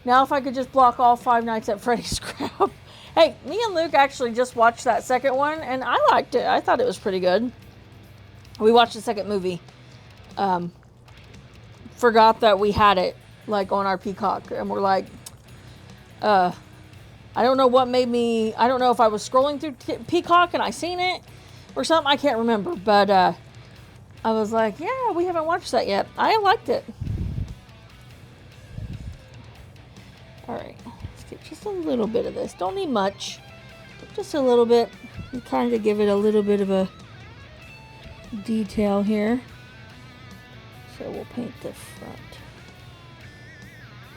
now if I could just block all Five Nights at Freddy's crap. Hey, me and Luke actually just watched that second one, and I liked it. I thought it was pretty good. We watched the second movie. Forgot that we had it, like, on our Peacock, and we're like, I don't know what made me... I don't know if I was scrolling through Peacock and I seen it or something. I can't remember, but I was like, yeah, we haven't watched that yet. I liked it. All right. Get just a little bit of this. Don't need much, but just a little bit. And kind of give it a little bit of a detail here. So we'll paint the front.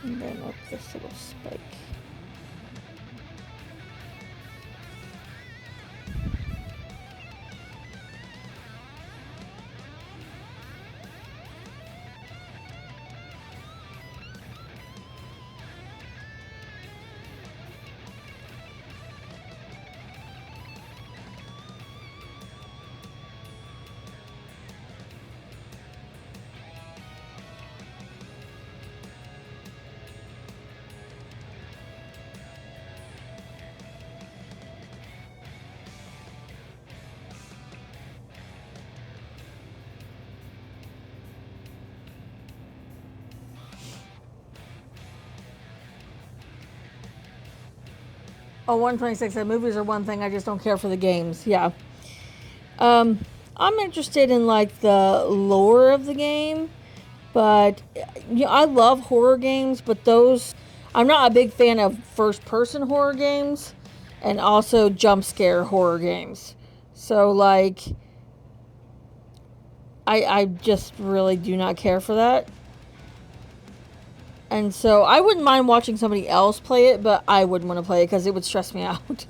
And then up this little spike. Oh, 126. The movies are one thing. I just don't care for the games. Yeah. I'm interested in like the lore of the game, but you know, I love horror games, but those I'm not a big fan of first-person horror games, and also jump scare horror games. So like, I just really do not care for that. And so I wouldn't mind watching somebody else play it, but I wouldn't want to play it because it would stress me out.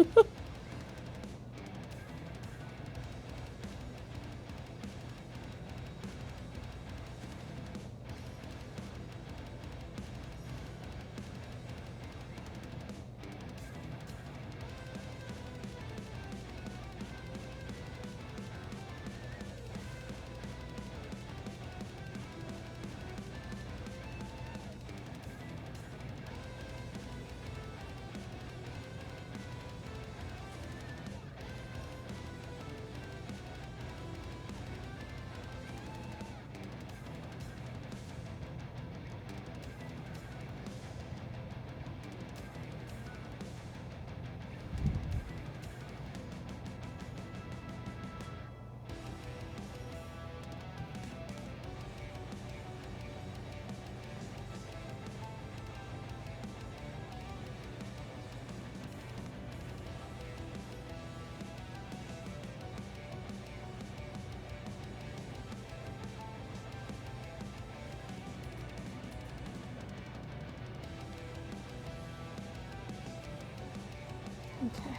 Okay.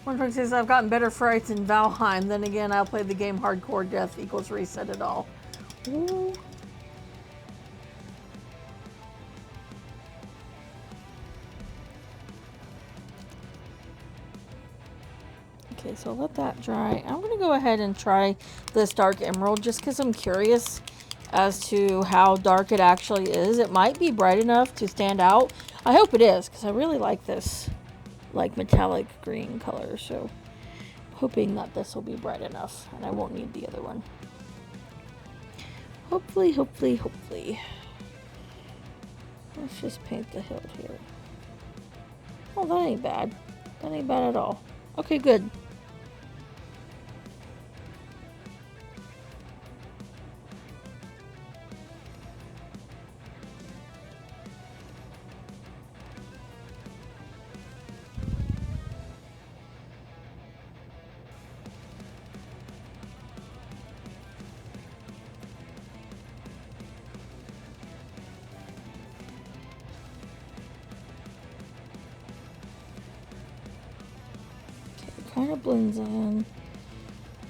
126, I've gotten better frights in Valheim. Then again, I'll play the game hardcore. Death equals reset it all. Ooh. Okay, so let that dry. I'm going to go ahead and try this dark emerald just because I'm curious. as to how dark it actually is. It might be bright enough to stand out. I hope it is, because I really like this like metallic green color. So hoping that this will be bright enough and I won't need the other one. Hopefully, hopefully, hopefully. Let's just paint the hilt here. Oh, that ain't bad. That ain't bad at all. Okay, good. Kind of blends in,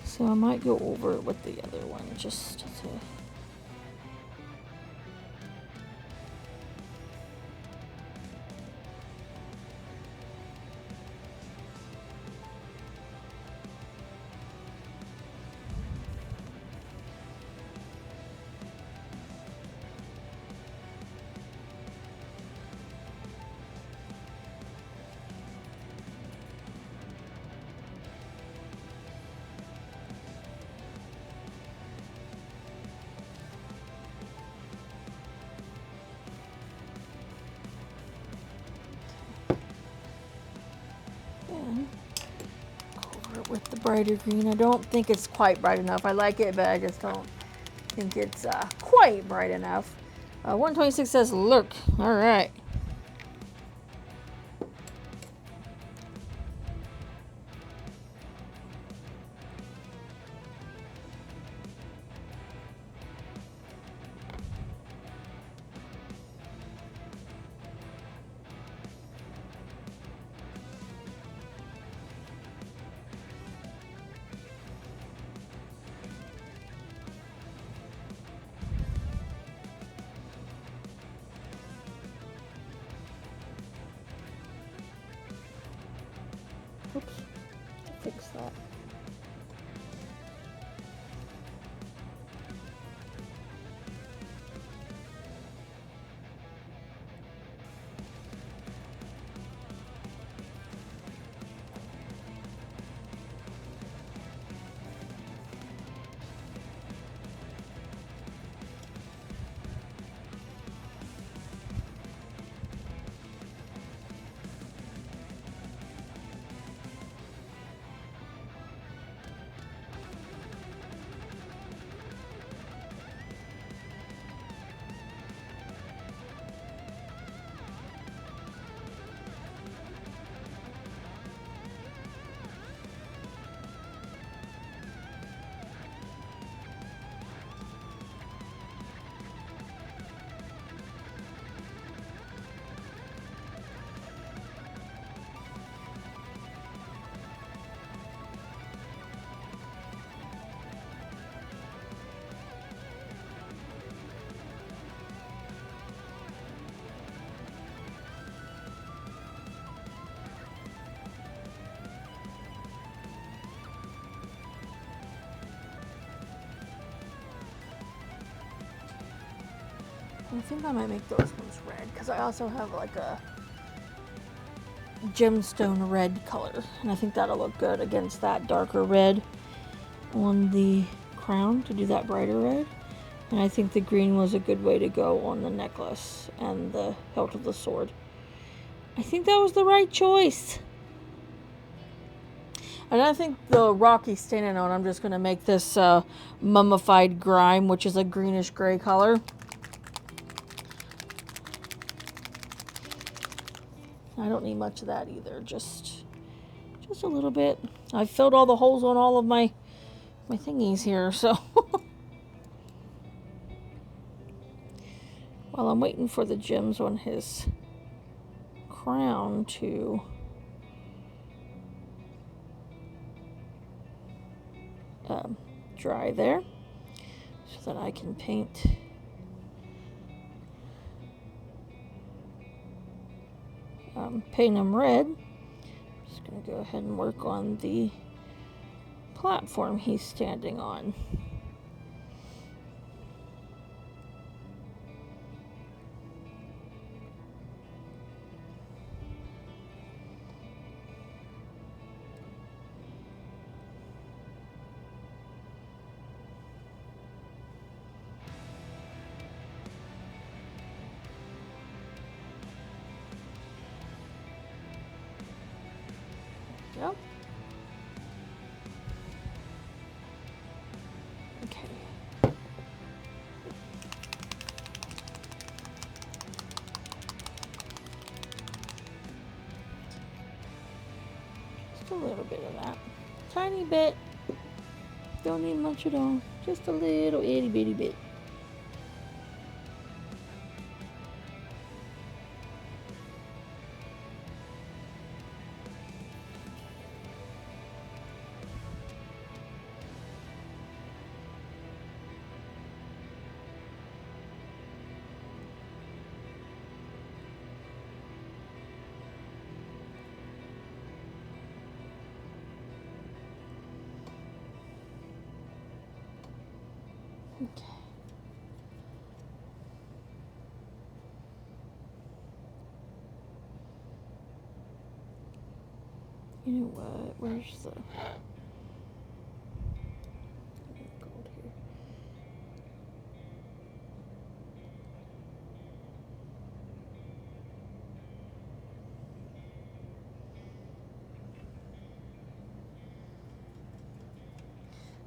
so I might go over it with the other one just to with the brighter green. I don't think it's quite bright enough. I like it, but I just don't think it's quite bright enough. 126 says lurk. All right. Oops, fix that. I think I might make those ones red because I also have like a gemstone red color, and I think that'll look good against that darker red on the crown to do that brighter red. And I think the green was a good way to go on the necklace and the hilt of the sword. I think that was the right choice. And I think the rock he's standing on, I'm just going to make this mummified grime, which is a greenish gray color. I don't need much of that either, just a little bit. I've filled all the holes on all of my thingies here, so. While I'm waiting for the gems on his crown to dry there, so that I can paint them red. Just going to go ahead and work on the platform he's standing on. Yep. Okay. Just a little bit of that. Tiny bit. Don't need much at all. Just a little itty bitty bit. Okay. You know what? Where's the gold here?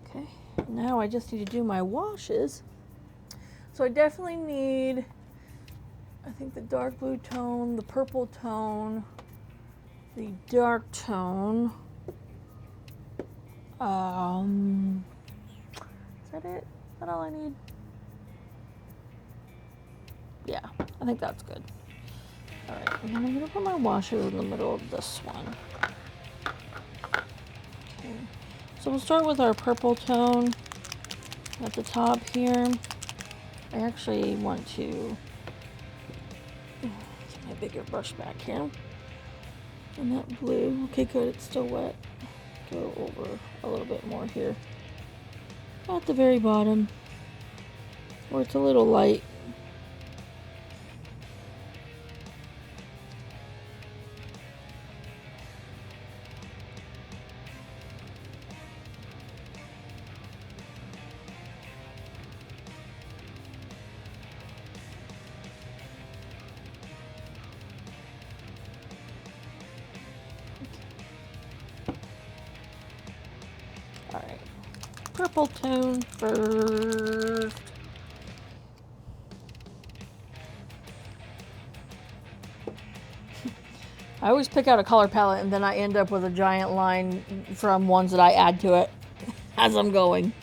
Okay. Now I just need to do my washes. So I definitely need, I think, the dark blue tone, the purple tone, the dark tone. Is that it? Is that all I need? Yeah, I think that's good. All right, and then I'm gonna put my washes in the middle of this one. Okay. So we'll start with our purple tone at the top here. I actually want to get my bigger brush back here. And that blue, okay good, it's still wet. Go over a little bit more here. At the very bottom, where it's a little light. Alright, purple tone first. I always pick out a color palette and then I end up with a giant line from ones that I add to it as I'm going.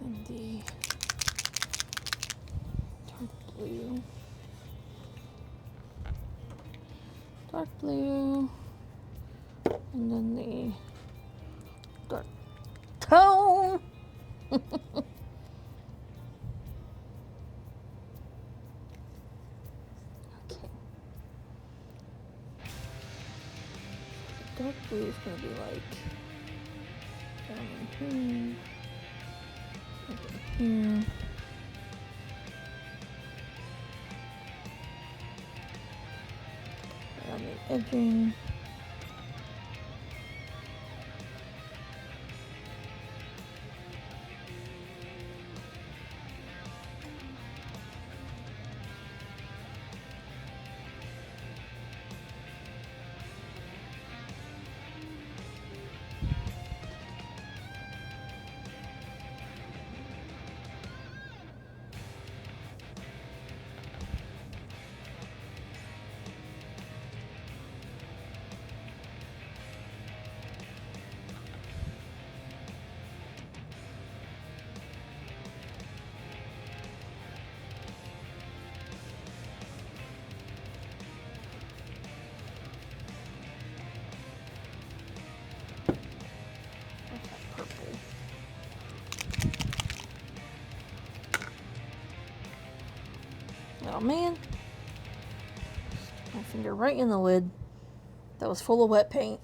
And the dark blue, and then the dark tone. Okay. Dark blue is going to be like down in here. Here. On the edging. Oh man. My finger right in the lid. That was full of wet paint.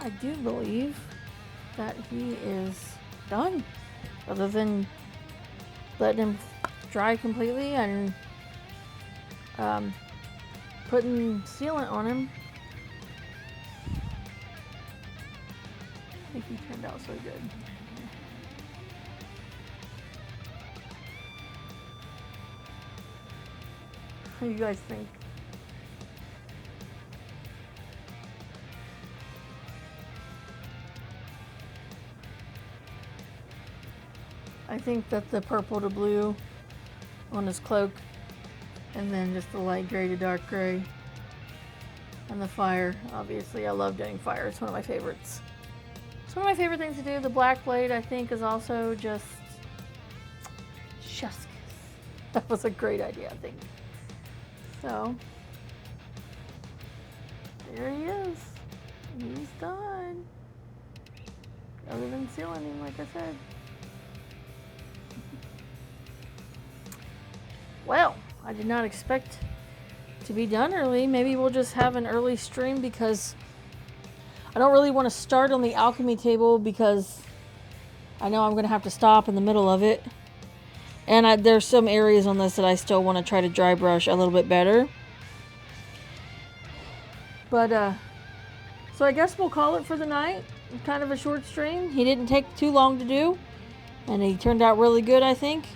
I do believe that he is done. Other than letting him dry completely and putting sealant on him. I think he turned out so good. What do you guys think? I think that the purple to blue on his cloak, and then just the light gray to dark gray, and the fire. Obviously, I love doing fire. It's one of my favorites. It's one of my favorite things to do. The black blade, I think, is also just chef's kiss. That was a great idea, I think. So, there he is. He's done. Other than sealing him, like I said. Well, I did not expect to be done early. Maybe we'll just have an early stream because I don't really want to start on the alchemy table because I know I'm going to have to stop in the middle of it. And there's some areas on this that I still want to try to dry brush a little bit better. But, so I guess we'll call it for the night. Kind of a short stream. He didn't take too long to do. And he turned out really good, I think.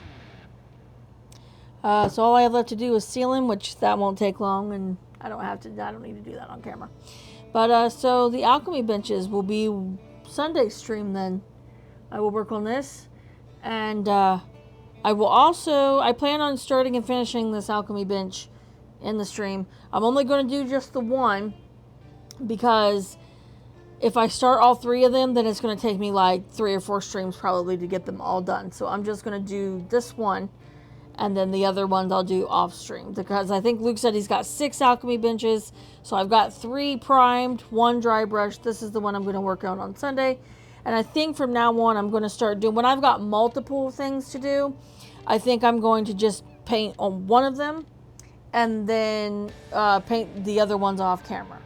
So all I have left to do is seal him, which that won't take long, and I don't need to do that on camera. But so the alchemy benches will be Sunday stream then. I will work on this, and I plan on starting and finishing this alchemy bench in the stream. I'm only going to do just the one because if I start all three of them, then it's going to take me like 3 or 4 streams probably to get them all done. So I'm just going to do this one. And then the other ones I'll do off stream. Because I think Luke said he's got 6 alchemy benches. So I've got 3 primed, 1 dry brush. This is the one I'm going to work on Sunday. And I think from now on I'm going to start doing, when I've got multiple things to do, I think I'm going to just paint on one of them. And then paint the other ones off camera.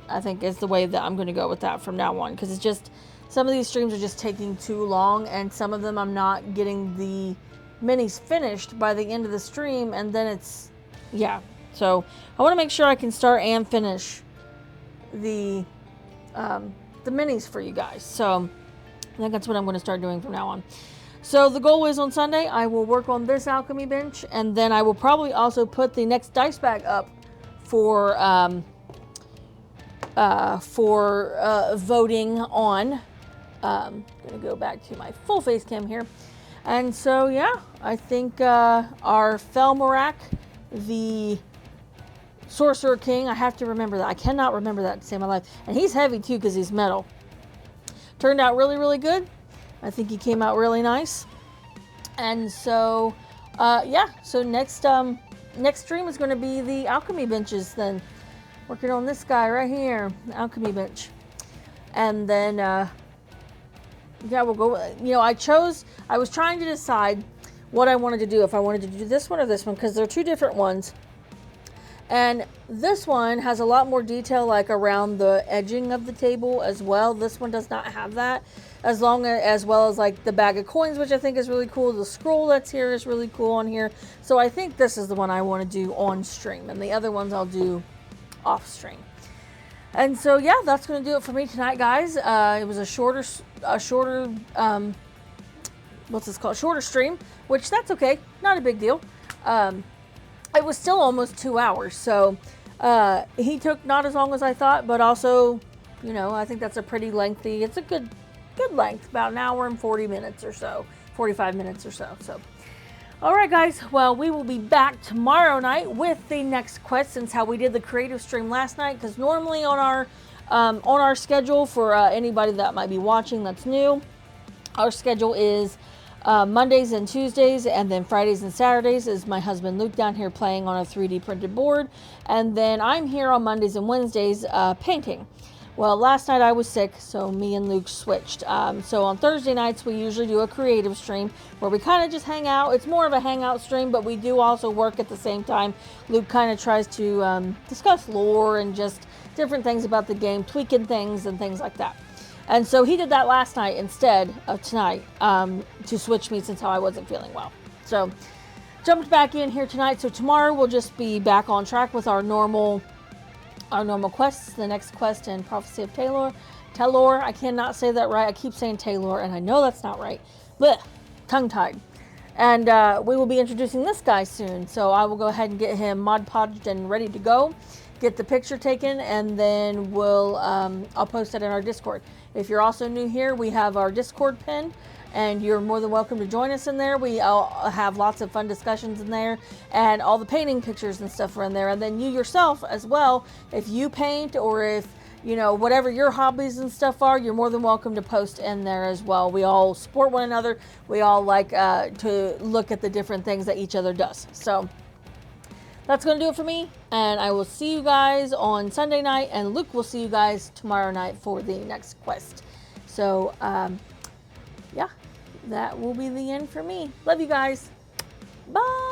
I think is the way that I'm going to go with that from now on. Because it's just, some of these streams are just taking too long. And some of them I'm not getting the minis finished by the end of the stream, and then it's, yeah. So I want to make sure I can start and finish the minis for you guys. So I think that's what I'm going to start doing from now on. So the goal is on Sunday I will work on this alchemy bench, and then I will probably also put the next dice bag up for voting on. I'm gonna go back to my full face cam here. And so, yeah, I think our Fellmarak the Sorcerer King, I have to remember that. I cannot remember that to save my life. And he's heavy, too, because he's metal. Turned out really, really good. I think he came out really nice. And so, yeah, so next stream is going to be the alchemy benches then. Working on this guy right here, the alchemy bench. And then, yeah, we'll go, you know, I was trying to decide what I wanted to do, if I wanted to do this one or this one, because they're 2 different ones. And this one has a lot more detail, like around the edging of the table as well. This one does not have that, as well as like the bag of coins, which I think is really cool. The scroll that's here is really cool on here. So I think this is the one I want to do on stream, and the other ones I'll do off stream. And so, yeah, that's going to do it for me tonight, guys. It was a shorter, shorter stream, which that's okay. Not a big deal. It was still almost 2 hours. So, he took not as long as I thought, but also, you know, I think that's a pretty lengthy, it's a good length, about an hour and 40 minutes or so, 45 minutes or so. So, all right, guys. Well, we will be back tomorrow night with the next quest, since how we did the creative stream last night. Because normally on our schedule, for anybody that might be watching that's new, our schedule is Mondays and Tuesdays, and then Fridays and Saturdays is my husband Luke down here playing on a 3D printed board, and then I'm here on Mondays and Wednesdays painting. Well, last night I was sick, so me and Luke switched. So on Thursday nights, we usually do a creative stream where we kind of just hang out. It's more of a hangout stream, but we do also work at the same time. Luke kind of tries to discuss lore and just different things about the game, tweaking things and things like that. And so he did that last night instead of tonight, to switch me since how I wasn't feeling well. So jumped back in here tonight. So tomorrow we'll just be back on track with our normal quests. The next quest in Prophecy of Taylor. I cannot say that right. I keep saying Taylor, and I know that's not right. Blech, tongue-tied. And we will be introducing this guy soon. So I will go ahead and get him Mod Podged and ready to go. Get the picture taken, and then I'll post it in our Discord. If you're also new here, we have our Discord pinned, and you're more than welcome to join us in there. We all have lots of fun discussions in there, and all the painting pictures and stuff are in there. And then you yourself as well, if you paint or if whatever your hobbies and stuff are, you're more than welcome to post in there as well. We all support one another. We all like to look at the different things that each other does. So that's going to do it for me, and I will see you guys on Sunday night, and Luke will see you guys tomorrow night for the next quest. So, yeah, that will be the end for me. Love you guys. Bye.